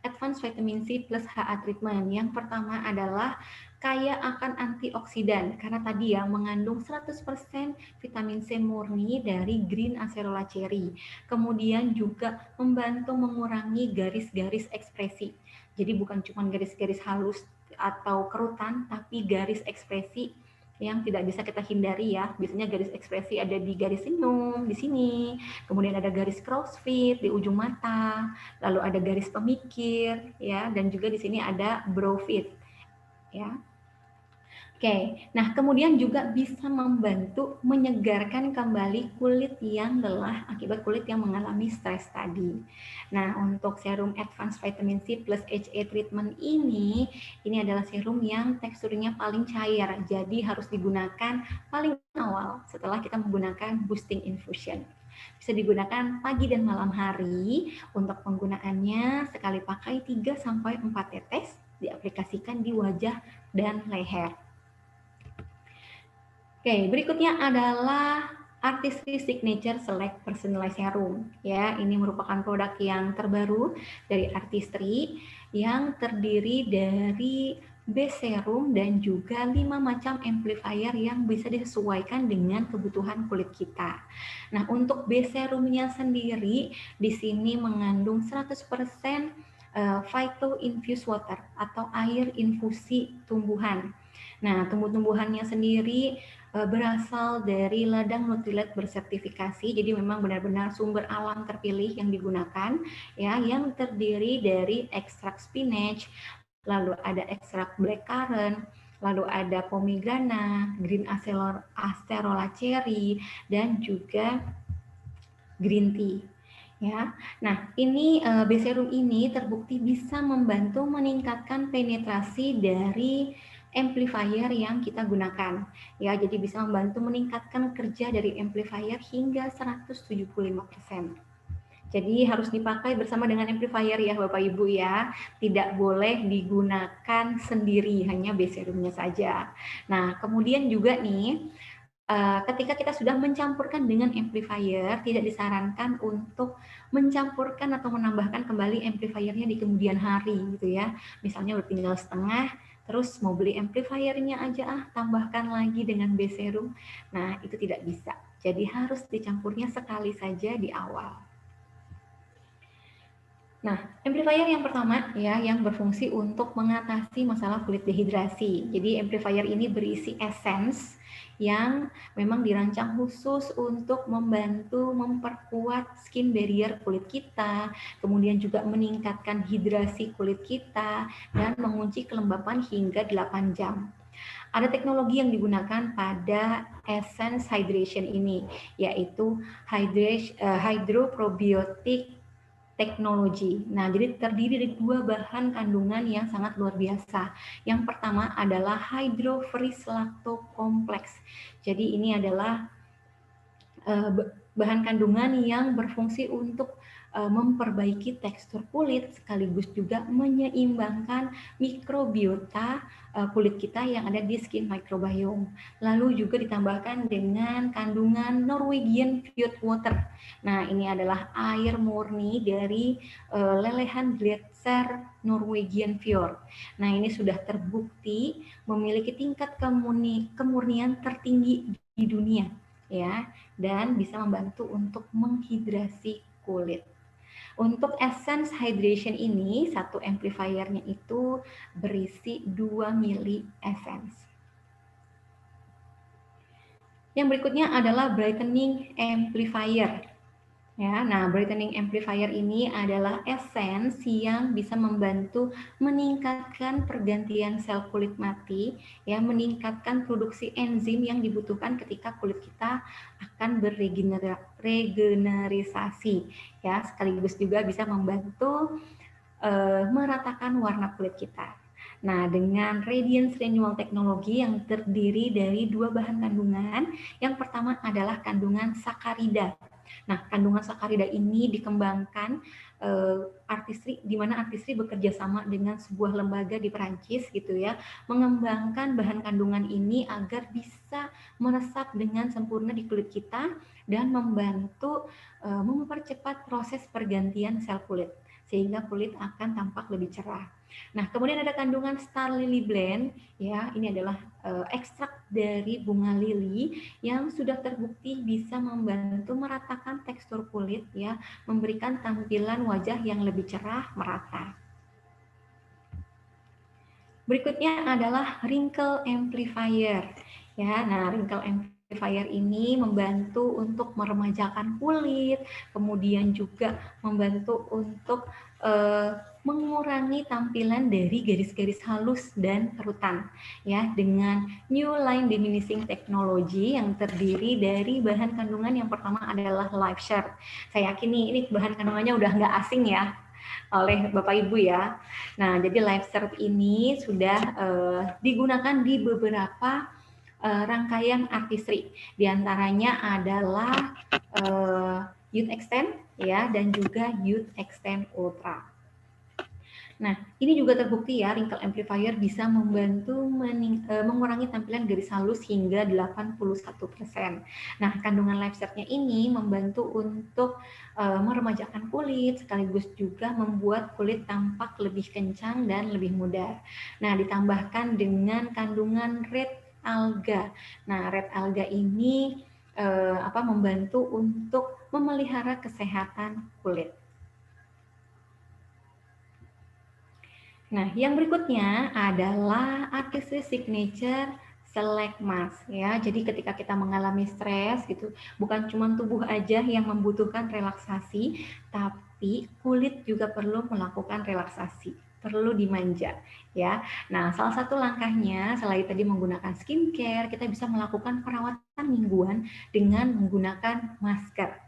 Advanced Vitamin C plus HA Treatment. Yang pertama adalah kaya akan antioksidan, karena tadi yang mengandung 100% vitamin C murni dari green acerola cherry. Kemudian juga membantu mengurangi garis-garis ekspresi. Jadi bukan cuma garis-garis halus atau kerutan, tapi garis ekspresi yang tidak bisa kita hindari ya. Biasanya garis ekspresi ada di garis senyum, di sini, kemudian ada garis crossfit di ujung mata, lalu ada garis pemikir ya, dan juga di sini ada brow fit ya. Oke, nah kemudian juga bisa membantu menyegarkan kembali kulit yang lelah akibat kulit yang mengalami stres tadi. Nah, untuk serum Advanced Vitamin C plus HA Treatment ini adalah serum yang teksturnya paling cair, jadi harus digunakan paling awal setelah kita menggunakan boosting infusion. Bisa digunakan pagi dan malam hari. Untuk penggunaannya sekali pakai 3-4 tetes, diaplikasikan di wajah dan leher. Oke, berikutnya adalah Artistry Signature Select Personalized Serum. Ya, ini merupakan produk yang terbaru dari Artistry yang terdiri dari base serum dan juga 5 macam amplifier yang bisa disesuaikan dengan kebutuhan kulit kita. Nah, untuk base serumnya sendiri di sini mengandung 100% phyto infused water atau air infusi tumbuhan. Nah, tumbuh-tumbuhannya sendiri berasal dari ladang Nutrilite bersertifikasi, jadi memang benar-benar sumber alam terpilih yang digunakan, ya, yang terdiri dari ekstrak spinach, lalu ada ekstrak blackcurrant, lalu ada pomegranate, green acerola cherry, dan juga green tea. Ya, nah ini base serum ini terbukti bisa membantu meningkatkan penetrasi dari amplifier yang kita gunakan. Ya, jadi bisa membantu meningkatkan kerja dari amplifier hingga 175%. Jadi harus dipakai bersama dengan amplifier ya Bapak Ibu ya. Tidak boleh digunakan sendiri, hanya base roomnya saja. Nah, kemudian juga nih, ketika kita sudah mencampurkan dengan amplifier, tidak disarankan untuk mencampurkan atau menambahkan kembali amplifiernya di kemudian hari gitu ya. Misalnya udah tinggal setengah, terus mau beli amplifiernya aja tambahkan lagi dengan base room. Nah, itu tidak bisa. Jadi harus dicampurnya sekali saja di awal. Nah, amplifier yang pertama ya yang berfungsi untuk mengatasi masalah kulit dehidrasi. Jadi amplifier ini berisi essence yang memang dirancang khusus untuk membantu memperkuat skin barrier kulit kita, kemudian juga meningkatkan hidrasi kulit kita dan mengunci kelembapan hingga 8 jam. Ada teknologi yang digunakan pada essence hydration ini, yaitu hydroprobiotic teknologi. Nah, jadi terdiri dari dua bahan kandungan yang sangat luar biasa. Yang pertama adalah hydrofreeze lactocomplex. Jadi ini adalah bahan kandungan yang berfungsi untuk memperbaiki tekstur kulit sekaligus juga menyeimbangkan mikrobiota kulit kita yang ada di skin microbiome. Lalu juga ditambahkan dengan kandungan Norwegian Fjord Water. Nah, ini adalah air murni dari lelehan gletser Norwegian Fjord. Nah, ini sudah terbukti memiliki tingkat kemurnian tertinggi di dunia ya, dan bisa membantu untuk menghidrasi kulit. Untuk essence hydration ini, satu amplifiernya itu berisi 2 mili essence. Yang berikutnya adalah brightening amplifier. Ya, nah brightening amplifier ini adalah essence yang bisa membantu meningkatkan pergantian sel kulit mati, ya, meningkatkan produksi enzim yang dibutuhkan ketika kulit kita akan beregenerisasi, ya, sekaligus juga bisa membantu meratakan warna kulit kita. Nah, dengan Radiance Renewal Technology yang terdiri dari dua bahan kandungan, yang pertama adalah kandungan sakarida. Nah, kandungan sakarida ini dikembangkan artistry, di mana artistry bekerja sama dengan sebuah lembaga di Perancis gitu ya, mengembangkan bahan kandungan ini agar bisa meresap dengan sempurna di kulit kita dan membantu mempercepat proses pergantian sel kulit sehingga kulit akan tampak lebih cerah. Nah, kemudian ada kandungan Star Lily Blend, ya, ini adalah ekstrak dari bunga lili yang sudah terbukti bisa membantu meratakan tekstur kulit, ya, memberikan tampilan wajah yang lebih cerah, merata. Berikutnya adalah wrinkle amplifier, ya. Nah, wrinkle amplifier ini membantu untuk meremajakan kulit, kemudian juga membantu untuk mengurangi tampilan dari garis-garis halus dan kerutan, ya, dengan New Line Diminishing Technology yang terdiri dari bahan kandungan yang pertama adalah LifeShare. Saya yakin nih, ini bahan kandungannya udah nggak asing ya oleh Bapak Ibu ya. Nah, jadi LifeShare ini sudah digunakan di beberapa rangkaian artistry. Di antaranya adalah Youth Extend ya, dan juga Youth Extend Ultra. Nah, ini juga terbukti ya, wrinkle amplifier bisa membantu mengurangi tampilan garis halus hingga 81%. Nah, kandungan LifeShare-nya ini membantu untuk meremajakan kulit, sekaligus juga membuat kulit tampak lebih kencang dan lebih muda. Nah, ditambahkan dengan kandungan red alga. Nah, red alga ini membantu untuk memelihara kesehatan kulit. Nah, yang berikutnya adalah Artistry Signature Select Mask ya. Jadi ketika kita mengalami stres gitu, bukan cuma tubuh aja yang membutuhkan relaksasi, tapi kulit juga perlu melakukan relaksasi, perlu dimanja ya. Nah, salah satu langkahnya selain tadi menggunakan skincare, kita bisa melakukan perawatan mingguan dengan menggunakan masker.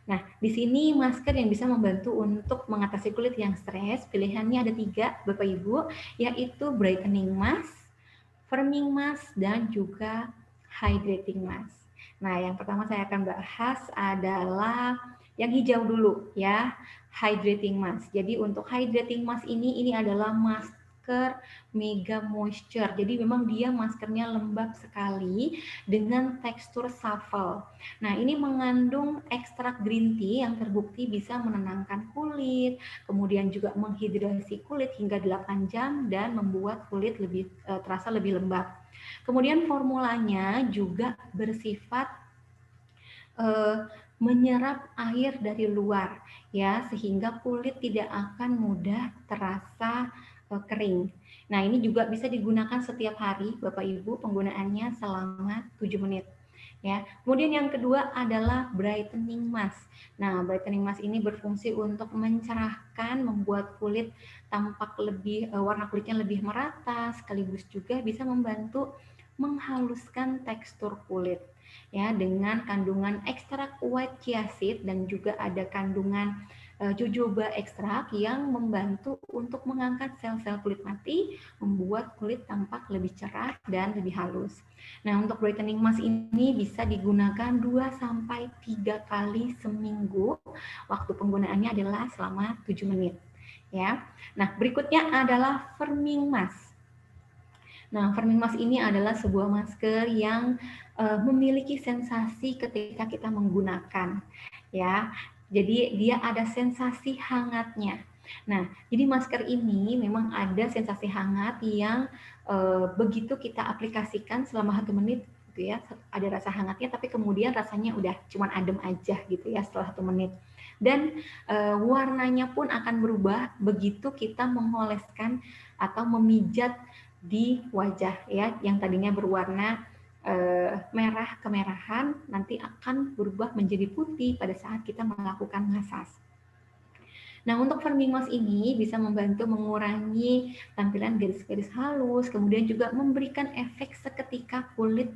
Nah, di sini masker yang bisa membantu untuk mengatasi kulit yang stres, pilihannya ada 3, Bapak Ibu, yaitu brightening mask, firming mask, dan juga hydrating mask. Nah, yang pertama saya akan bahas adalah yang hijau dulu ya, hydrating mask. Jadi untuk hydrating mask ini adalah masker Mega Moisture. Jadi memang dia maskernya lembab sekali dengan tekstur shuffle. Nah, ini mengandung ekstrak green tea yang terbukti bisa menenangkan kulit, kemudian juga menghidrasi kulit hingga 8 jam dan membuat kulit lebih terasa lebih lembab. Kemudian formulanya juga bersifat menyerap air dari luar ya, sehingga kulit tidak akan mudah terasa kering. Nah, ini juga bisa digunakan setiap hari Bapak Ibu, penggunaannya selama 7 menit. Ya. Kemudian yang kedua adalah brightening mask. Nah, brightening mask ini berfungsi untuk mencerahkan, membuat kulit tampak lebih warna kulitnya lebih merata, sekaligus juga bisa membantu menghaluskan tekstur kulit ya, dengan kandungan ekstrak white chia seed dan juga ada kandungan jojoba ekstrak yang membantu untuk mengangkat sel-sel kulit mati, membuat kulit tampak lebih cerah dan lebih halus. Nah, untuk brightening mask ini bisa digunakan 2-3 kali seminggu. Waktu penggunaannya adalah selama 7 menit. Ya. Nah, berikutnya adalah firming mask. Nah, firming mask ini adalah sebuah masker yang memiliki sensasi ketika kita menggunakan, ya. Jadi dia ada sensasi hangatnya. Nah, jadi masker ini memang ada sensasi hangat yang begitu kita aplikasikan selama 1 menit, gitu ya, ada rasa hangatnya, tapi kemudian rasanya udah cuman adem aja gitu ya setelah 1 menit. Dan warnanya pun akan berubah begitu kita mengoleskan atau memijat di wajah ya, yang tadinya berwarna merah kemerahan nanti akan berubah menjadi putih pada saat kita melakukan masas. Nah, untuk firming mask ini bisa membantu mengurangi tampilan garis-garis halus, kemudian juga memberikan efek seketika kulit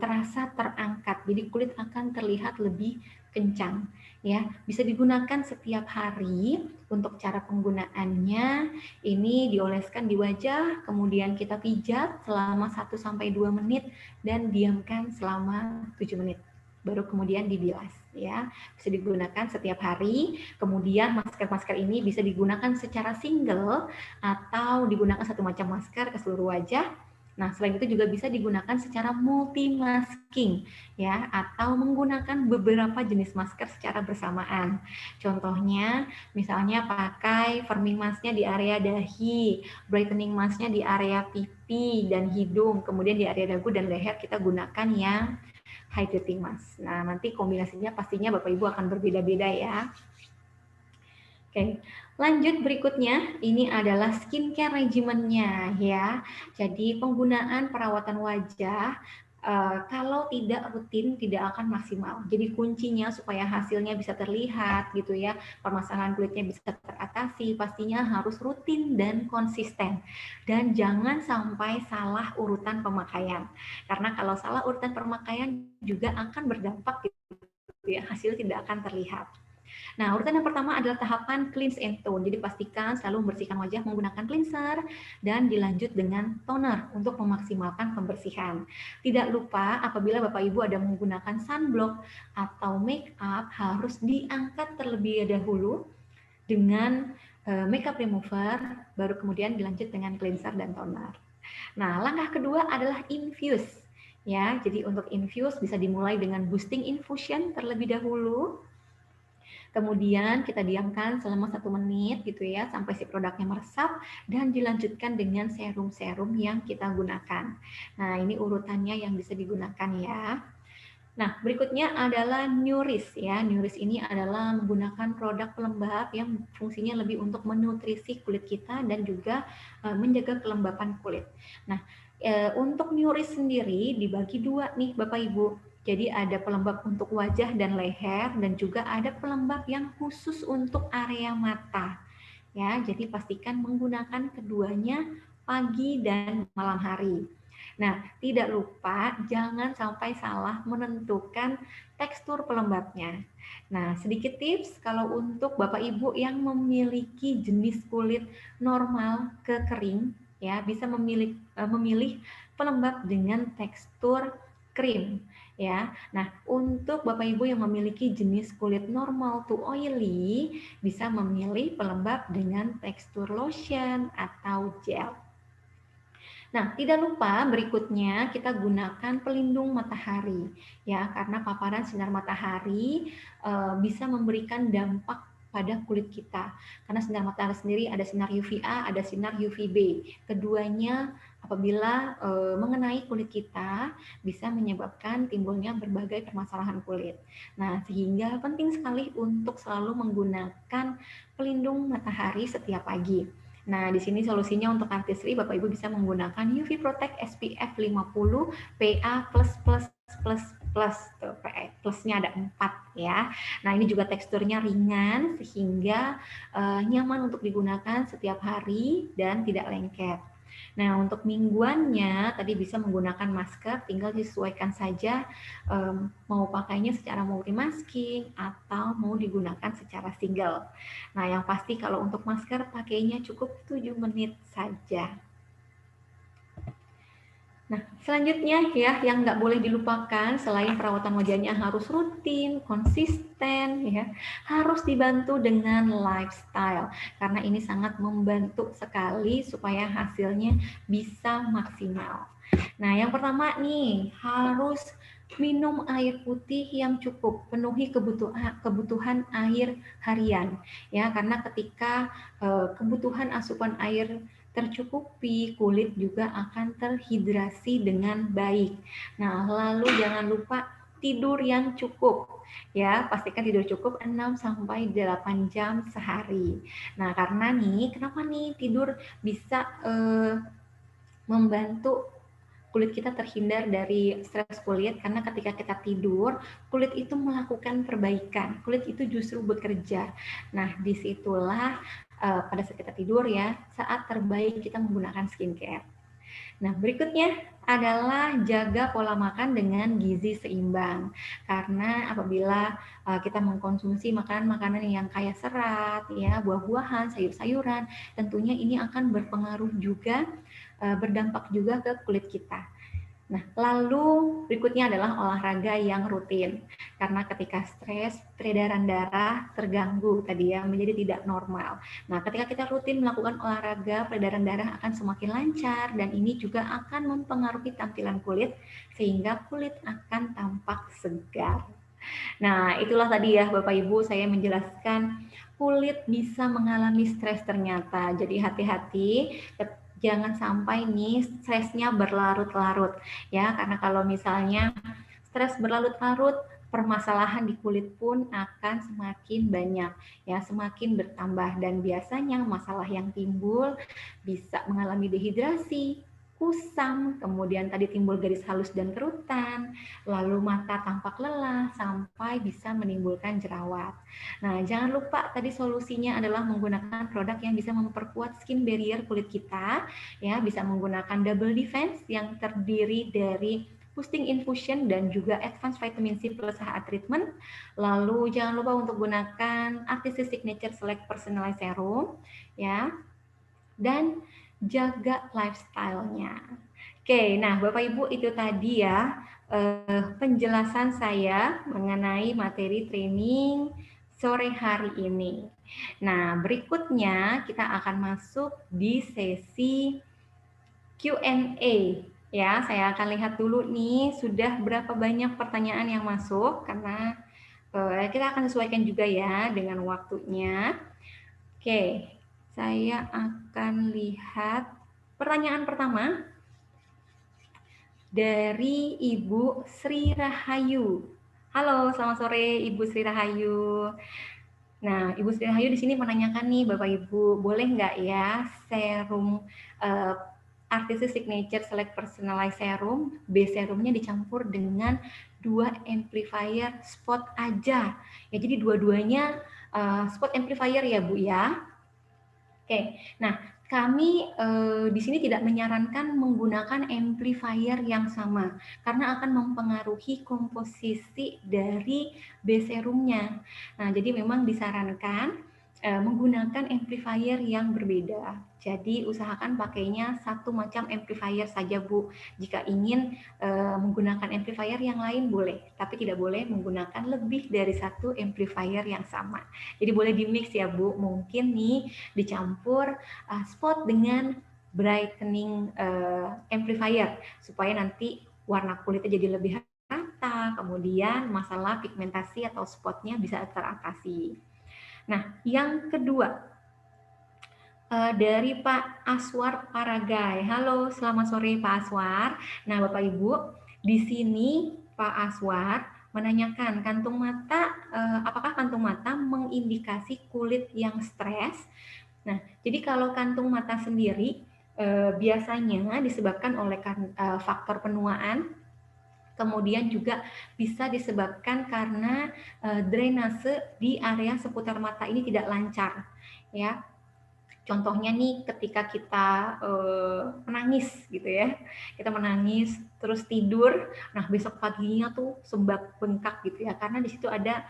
terasa terangkat. Jadi kulit akan terlihat lebih kencang ya. Bisa digunakan setiap hari. Untuk cara penggunaannya ini dioleskan di wajah, kemudian kita pijat selama 1-2 menit dan diamkan selama 7 menit. Baru kemudian dibilas ya. Bisa digunakan setiap hari. Kemudian masker-masker ini bisa digunakan secara single atau digunakan satu macam masker ke seluruh wajah. Nah, selain itu juga bisa digunakan secara multi-masking ya, atau menggunakan beberapa jenis masker secara bersamaan. Contohnya, misalnya pakai firming masknya di area dahi, brightening masknya di area pipi dan hidung, kemudian di area dagu dan leher kita gunakan yang hydrating mask. Nah, nanti kombinasinya pastinya Bapak Ibu akan berbeda-beda ya. Oke, lanjut berikutnya, ini adalah skincare regimennya ya. Jadi penggunaan perawatan wajah kalau tidak rutin tidak akan maksimal. Jadi kuncinya supaya hasilnya bisa terlihat gitu ya, permasalahan kulitnya bisa teratasi, pastinya harus rutin dan konsisten. Dan jangan sampai salah urutan pemakaian. Karena kalau salah urutan pemakaian juga akan berdampak gitu ya, hasil tidak akan terlihat. Nah, urutan yang pertama adalah tahapan cleanse and tone. Jadi pastikan selalu membersihkan wajah menggunakan cleanser dan dilanjut dengan toner untuk memaksimalkan pembersihan. Tidak lupa apabila Bapak Ibu ada menggunakan sunblock atau make up harus diangkat terlebih dahulu dengan makeup remover, baru kemudian dilanjut dengan cleanser dan toner. Nah, langkah kedua adalah infuse. Ya, jadi untuk infuse bisa dimulai dengan boosting infusion terlebih dahulu. Kemudian kita diamkan selama 1 menit gitu ya, sampai si produknya meresap dan dilanjutkan dengan serum-serum yang kita gunakan. Nah, ini urutannya yang bisa digunakan ya. Nah, berikutnya adalah Nourish ya. Nourish ini adalah menggunakan produk pelembab yang fungsinya lebih untuk menutrisi kulit kita dan juga menjaga kelembapan kulit. Nah, untuk Nourish sendiri dibagi 2 nih Bapak Ibu. Jadi ada pelembab untuk wajah dan leher dan juga ada pelembab yang khusus untuk area mata. Ya, jadi pastikan menggunakan keduanya pagi dan malam hari. Nah, tidak lupa jangan sampai salah menentukan tekstur pelembabnya. Nah, sedikit tips kalau untuk Bapak Ibu yang memiliki jenis kulit normal ke kering ya, bisa memilih pelembab dengan tekstur krim, ya. Nah, untuk Bapak Ibu yang memiliki jenis kulit normal to oily, bisa memilih pelembab dengan tekstur lotion atau gel. Nah, tidak lupa berikutnya kita gunakan pelindung matahari, ya, karena paparan sinar matahari bisa memberikan dampak pada kulit kita. Karena sinar matahari sendiri ada sinar UVA, ada sinar UVB. Keduanya apabila mengenai kulit kita bisa menyebabkan timbulnya berbagai permasalahan kulit. Nah, sehingga penting sekali untuk selalu menggunakan pelindung matahari setiap pagi. Nah, di sini solusinya untuk artistry, Bapak Ibu bisa menggunakan UV Protect SPF 50 PA+++++. Tuh, plusnya ada 4 ya. Nah, ini juga teksturnya ringan sehingga nyaman untuk digunakan setiap hari dan tidak lengket. Nah, untuk mingguannya tadi bisa menggunakan masker, tinggal disesuaikan saja mau pakainya secara multimasking atau mau digunakan secara single. Nah, yang pasti kalau untuk masker pakainya cukup 7 menit saja. Nah, selanjutnya ya, yang nggak boleh dilupakan selain perawatan wajahnya harus rutin, konsisten, ya, harus dibantu dengan lifestyle. Karena ini sangat membantu sekali supaya hasilnya bisa maksimal. Nah, yang pertama nih, harus minum air putih yang cukup, penuhi kebutuhan air harian. Ya, karena ketika kebutuhan asupan air tercukupi, kulit juga akan terhidrasi dengan baik. Nah, lalu jangan lupa tidur yang cukup. Ya, pastikan tidur cukup 6 sampai 8 jam sehari. Nah, karena nih, kenapa nih tidur bisa membantu kulit kita terhindar dari stres kulit, karena ketika kita tidur, kulit itu melakukan perbaikan, kulit itu justru bekerja. Nah, disitulah pada saat kita tidur ya, saat terbaik kita menggunakan skincare. Nah, berikutnya adalah jaga pola makan dengan gizi seimbang. Karena apabila kita mengkonsumsi makanan-makanan yang kaya serat, ya, buah-buahan, sayur-sayuran, tentunya ini akan berpengaruh juga, berdampak juga ke kulit kita. Nah, lalu berikutnya adalah olahraga yang rutin. Karena ketika stres, peredaran darah terganggu tadi ya, menjadi tidak normal. Nah, ketika kita rutin melakukan olahraga, peredaran darah akan semakin lancar dan ini juga akan mempengaruhi tampilan kulit sehingga kulit akan tampak segar. Nah, itulah tadi ya Bapak Ibu saya menjelaskan kulit bisa mengalami stres ternyata. Jadi hati-hati, jangan sampai nih stresnya berlarut-larut ya, karena kalau misalnya stres berlarut-larut, permasalahan di kulit pun akan semakin banyak ya, semakin bertambah dan biasanya masalah yang timbul bisa mengalami dehidrasi, kusam, kemudian tadi timbul garis halus dan kerutan, lalu mata tampak lelah sampai bisa menimbulkan jerawat. Nah, jangan lupa tadi solusinya adalah menggunakan produk yang bisa memperkuat skin barrier kulit kita, ya, bisa menggunakan double defense yang terdiri dari boosting infusion dan juga advanced vitamin C plus HA treatment. Lalu jangan lupa untuk gunakan Artistic Signature Select Personalized Serum, ya, dan jaga lifestyle-nya. Oke, nah Bapak Ibu itu tadi ya penjelasan saya mengenai materi training sore hari ini. Nah, berikutnya kita akan masuk di sesi Q&A. Ya, saya akan lihat dulu nih sudah berapa banyak pertanyaan yang masuk karena kita akan sesuaikan juga ya dengan waktunya. Oke, saya akan lihat pertanyaan pertama dari Ibu Sri Rahayu. Halo, selamat sore Ibu Sri Rahayu. Nah, Ibu Sri Rahayu di sini menanyakan nih Bapak Ibu, boleh nggak ya serum Artistic Signature Select Personalized Serum, base serumnya dicampur dengan 2 amplifier spot aja. Ya, jadi dua-duanya spot amplifier ya Bu ya. Oke, nah kami di sini tidak menyarankan menggunakan amplifier yang sama karena akan mempengaruhi komposisi dari base serumnya. Nah, jadi memang disarankan menggunakan amplifier yang berbeda. Jadi usahakan pakainya satu macam amplifier saja Bu. Jika ingin menggunakan amplifier yang lain boleh, tapi tidak boleh menggunakan lebih dari satu amplifier yang sama. Jadi boleh di mix ya Bu. Mungkin nih dicampur spot dengan brightening amplifier supaya nanti warna kulitnya jadi lebih rata, kemudian masalah pigmentasi atau spotnya bisa teratasi. Nah, yang kedua dari Pak Aswar Paragai. Halo, selamat sore Pak Aswar. Nah, Bapak Ibu, di sini Pak Aswar menanyakan kantung mata, apakah kantung mata mengindikasi kulit yang stres? Nah, jadi kalau kantung mata sendiri biasanya disebabkan oleh faktor penuaan. Kemudian juga bisa disebabkan karena drainase di area seputar mata ini tidak lancar, ya. Contohnya nih ketika kita menangis gitu ya, kita menangis terus tidur, nah besok paginya tuh sebab bengkak gitu ya, karena di situ ada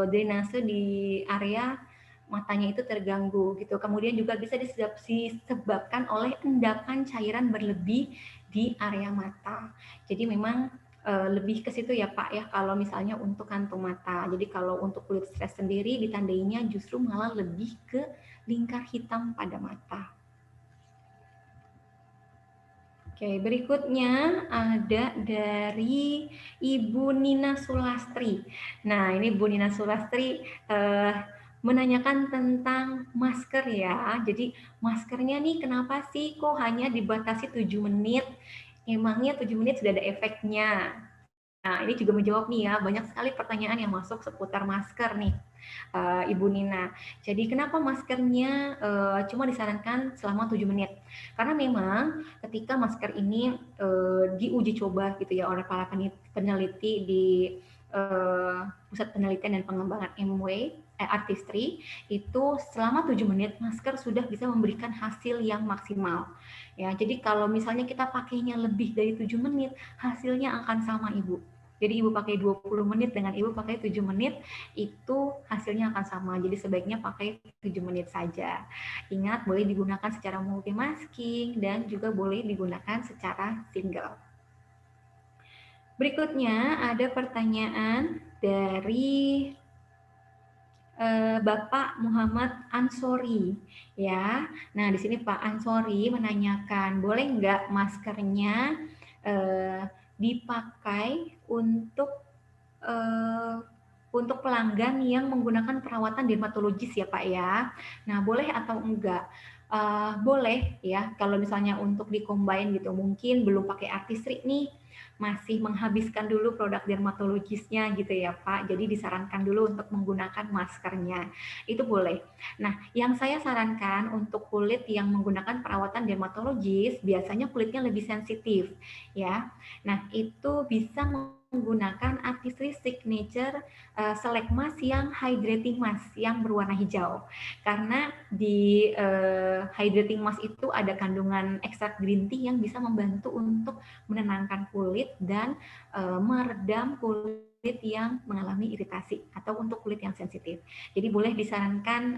drainase di area matanya itu terganggu gitu. Kemudian juga bisa disebabkan oleh endapan cairan berlebih di area mata. Jadi memang lebih ke situ ya Pak ya kalau misalnya untuk kantung mata. Jadi kalau untuk kulit stres sendiri ditandainya justru malah lebih ke lingkar hitam pada mata. Oke, berikutnya ada dari Ibu Nina Sulastri. Nah, ini Bu Nina Sulastri menanyakan tentang masker ya. Jadi maskernya nih kenapa sih kok hanya dibatasi 7 menit? Emangnya 7 menit sudah ada efeknya? Nah, ini juga menjawab nih ya, banyak sekali pertanyaan yang masuk seputar masker nih, Ibu Nina. Jadi kenapa maskernya cuma disarankan selama 7 menit? Karena memang ketika masker ini diuji coba gitu ya oleh para peneliti di Pusat Penelitian dan Pengembangan MW, Artistry, itu selama 7 menit masker sudah bisa memberikan hasil yang maksimal. Ya, jadi kalau misalnya kita pakainya lebih dari 7 menit, hasilnya akan sama Ibu. Jadi Ibu pakai 20 menit dengan Ibu pakai 7 menit, itu hasilnya akan sama. Jadi sebaiknya pakai 7 menit saja. Ingat, boleh digunakan secara multimasking dan juga boleh digunakan secara single. Berikutnya ada pertanyaan dari Bapak Muhammad Ansori ya. Nah, di sini Pak Ansori menanyakan, boleh nggak maskernya dipakai untuk pelanggan yang menggunakan perawatan dermatologis ya Pak ya. Nah, boleh atau enggak? Boleh ya, kalau misalnya untuk di-combine gitu, mungkin belum pakai artistry nih, masih menghabiskan dulu produk dermatologisnya gitu ya Pak, jadi disarankan dulu untuk menggunakan maskernya, itu boleh. Nah, yang saya sarankan untuk kulit yang menggunakan perawatan dermatologis, biasanya kulitnya lebih sensitif ya. Nah, itu bisa menggunakan artistry signature select mask yang hydrating mask yang berwarna hijau. Karena di hydrating mask itu ada kandungan ekstrak green tea yang bisa membantu untuk menenangkan kulit dan meredam kulit yang mengalami iritasi atau untuk kulit yang sensitif. Jadi boleh disarankan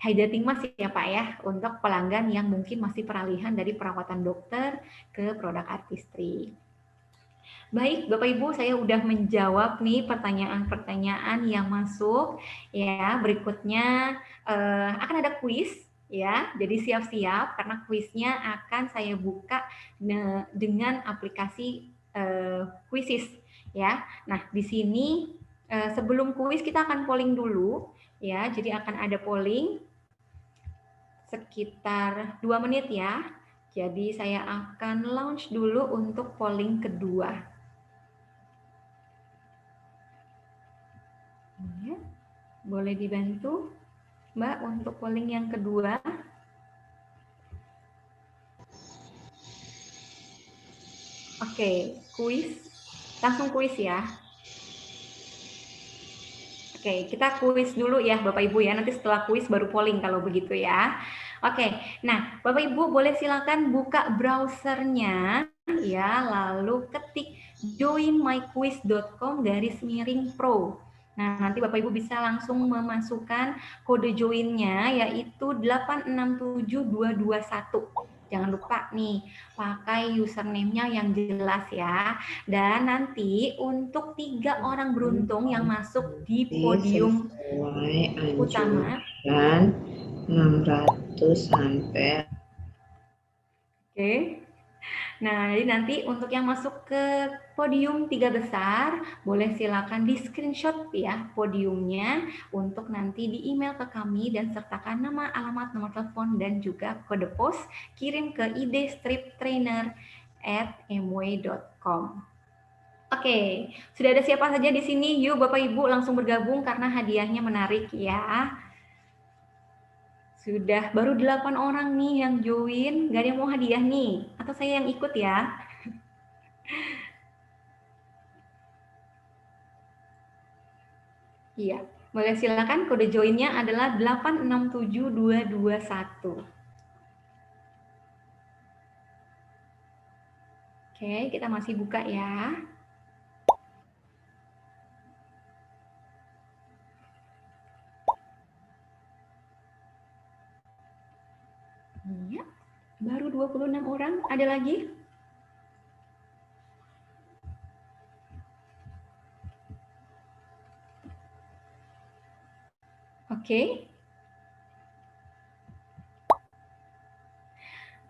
hydrating mask ya Pak ya untuk pelanggan yang mungkin masih peralihan dari perawatan dokter ke produk artistry. Baik, Bapak Ibu, saya udah menjawab nih pertanyaan-pertanyaan yang masuk. Ya, berikutnya akan ada kuis ya. Jadi siap-siap karena kuisnya akan saya buka dengan aplikasi Quizzes ya. Nah, di sini sebelum kuis kita akan polling dulu ya. Jadi akan ada polling sekitar 2 menit ya. Jadi saya akan launch dulu untuk polling kedua. Ya, boleh dibantu Mbak untuk polling yang kedua. Oke, kuis. Langsung kuis ya. Oke, kita kuis dulu ya Bapak Ibu ya. Nanti setelah kuis baru polling kalau begitu ya. Oke, nah Bapak Ibu boleh silakan buka browsernya ya, lalu ketik joinmyquiz.com/pro. Nah, nanti Bapak Ibu bisa langsung memasukkan kode join-nya yaitu 867221. Jangan lupa nih, pakai username-nya yang jelas ya. Dan nanti untuk 3 orang beruntung yang masuk di podium utama. 600 sampai. Oke. Nah, jadi nanti untuk yang masuk ke podium 3 besar, boleh silakan di screenshot ya podiumnya untuk nanti di email ke kami dan sertakan nama, alamat, nomor telepon, dan juga kode pos, kirim ke idstriptrainer@mway.com. Oke, sudah ada siapa saja di sini? Yuk Bapak Ibu langsung bergabung karena hadiahnya menarik ya. Sudah baru 8 orang nih yang join, gak ada yang mau hadiah nih? Atau saya yang ikut ya? Iya, boleh silakan kode joinnya adalah 867221. Oke, kita masih buka ya. Iya, baru 26 orang, ada lagi? Oke.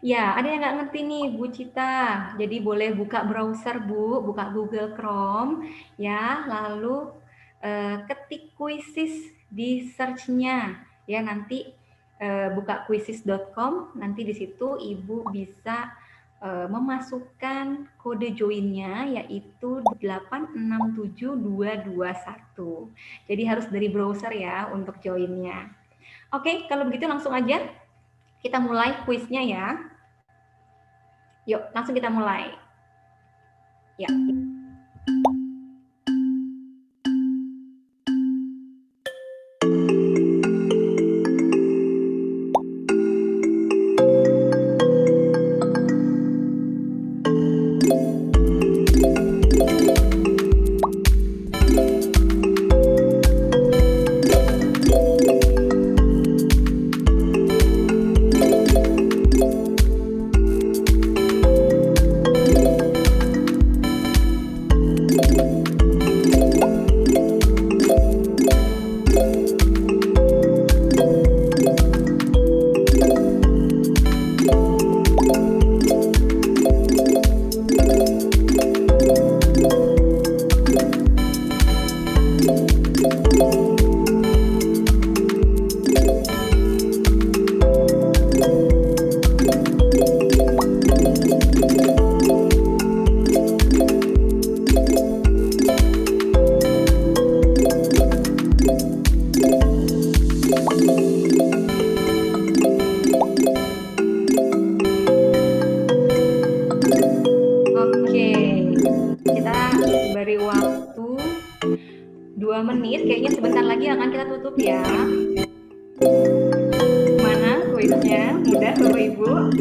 Ya, ada yang nggak ngerti nih, Bu Cita. Jadi boleh buka browser, Bu, buka Google Chrome, ya, lalu ketik Quizzes di search-nya, ya, nanti buka quizzes.com, nanti di situ Ibu bisa memasukkan kode join-nya, yaitu 867221. Jadi harus dari browser ya untuk join-nya. Oke, kalau begitu langsung aja kita mulai kuisnya ya. Yuk, langsung kita mulai. Ya. Oke, kita beri waktu 2 menit, kayaknya sebentar lagi akan kita tutup ya. Mana kuisnya? Mudah Bapak Ibu?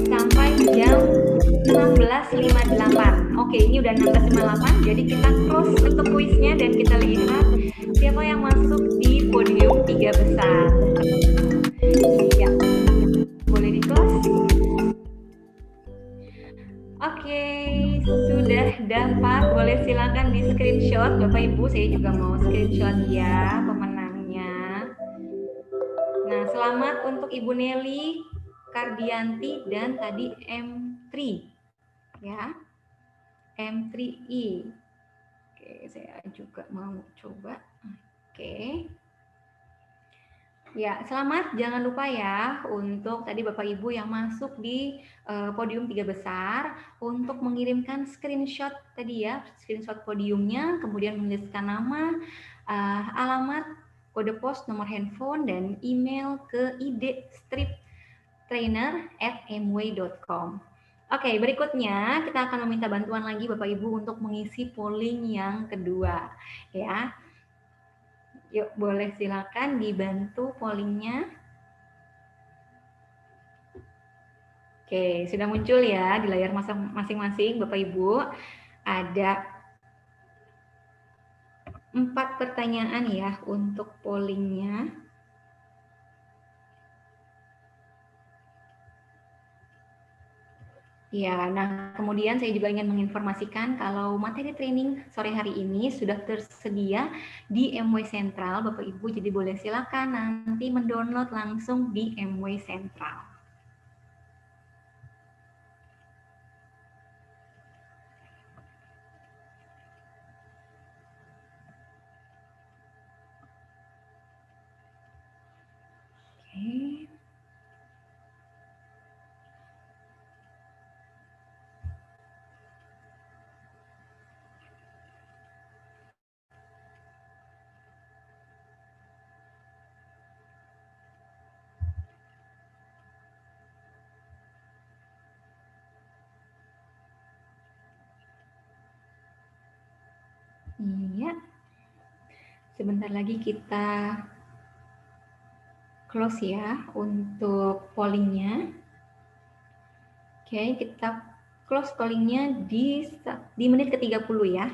Sampai jam 16.58. Oke, ini udah 16.58, jadi kita close untuk kuisnya dan kita lihat siapa yang masuk di podium 3 besar. Iya, boleh di close. Oke, sudah dapat. Boleh silakan di screenshot Bapak Ibu. Saya juga mau screenshot ya pemenangnya. Nah, selamat untuk Ibu Nelly, Kardianti, dan tadi M3 ya, M3I. Oke, saya juga mau coba. Oke. Ya, selamat. Jangan lupa ya untuk tadi Bapak Ibu yang masuk di podium 3 besar untuk mengirimkan screenshot tadi ya, screenshot podiumnya, kemudian menuliskan nama, alamat, kode pos, nomor handphone, dan email ke idstriptrainer@mway.com. Oke, berikutnya kita akan meminta bantuan lagi Bapak Ibu untuk mengisi polling yang kedua ya. Yuk, boleh silakan dibantu pollingnya. Oke, sudah muncul ya di layar masing-masing Bapak Ibu. Ada 4 pertanyaan ya untuk pollingnya. Ya, nah kemudian saya juga ingin menginformasikan kalau materi training sore hari ini sudah tersedia di MW Sentral, Bapak Ibu, jadi boleh silakan nanti mendownload langsung di MW Sentral. Oke. Iya. Sebentar lagi kita close ya untuk pollingnya. Oke, kita close pollingnya di menit ke-30 ya.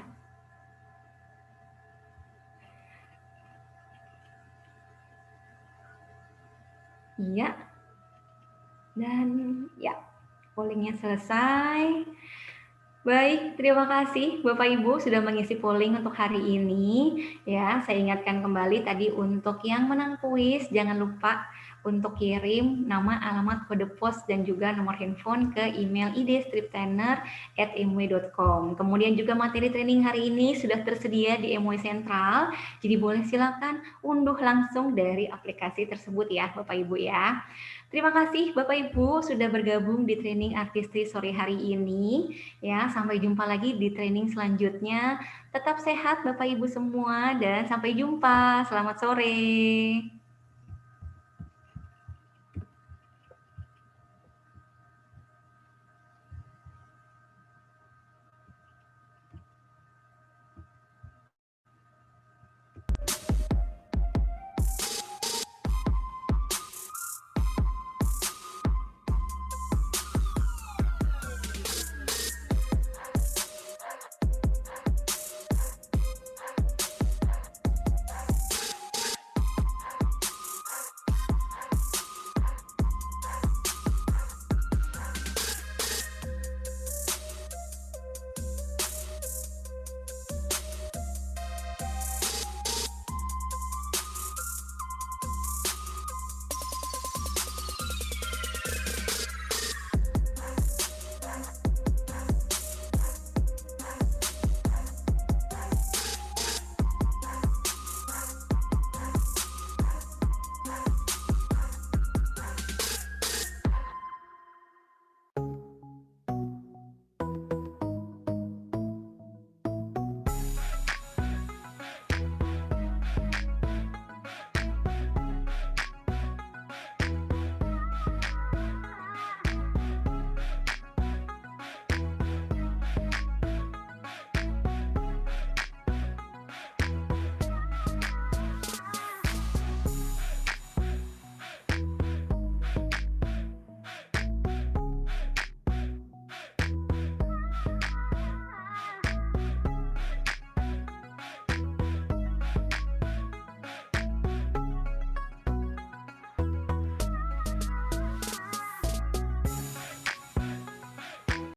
Iya. Dan ya, pollingnya selesai. Baik, terima kasih Bapak Ibu sudah mengisi polling untuk hari ini. Ya, saya ingatkan kembali tadi untuk yang menang kuis, jangan lupa untuk kirim nama, alamat, kode pos, dan juga nomor handphone ke email idstriptrenner@mw.com. Kemudian juga materi training hari ini sudah tersedia di MW Sentral, jadi boleh silakan unduh langsung dari aplikasi tersebut ya Bapak Ibu ya. Terima kasih Bapak Ibu sudah bergabung di training artistry sore hari ini. Ya, sampai jumpa lagi di training selanjutnya. Tetap sehat Bapak Ibu semua dan sampai jumpa. Selamat sore.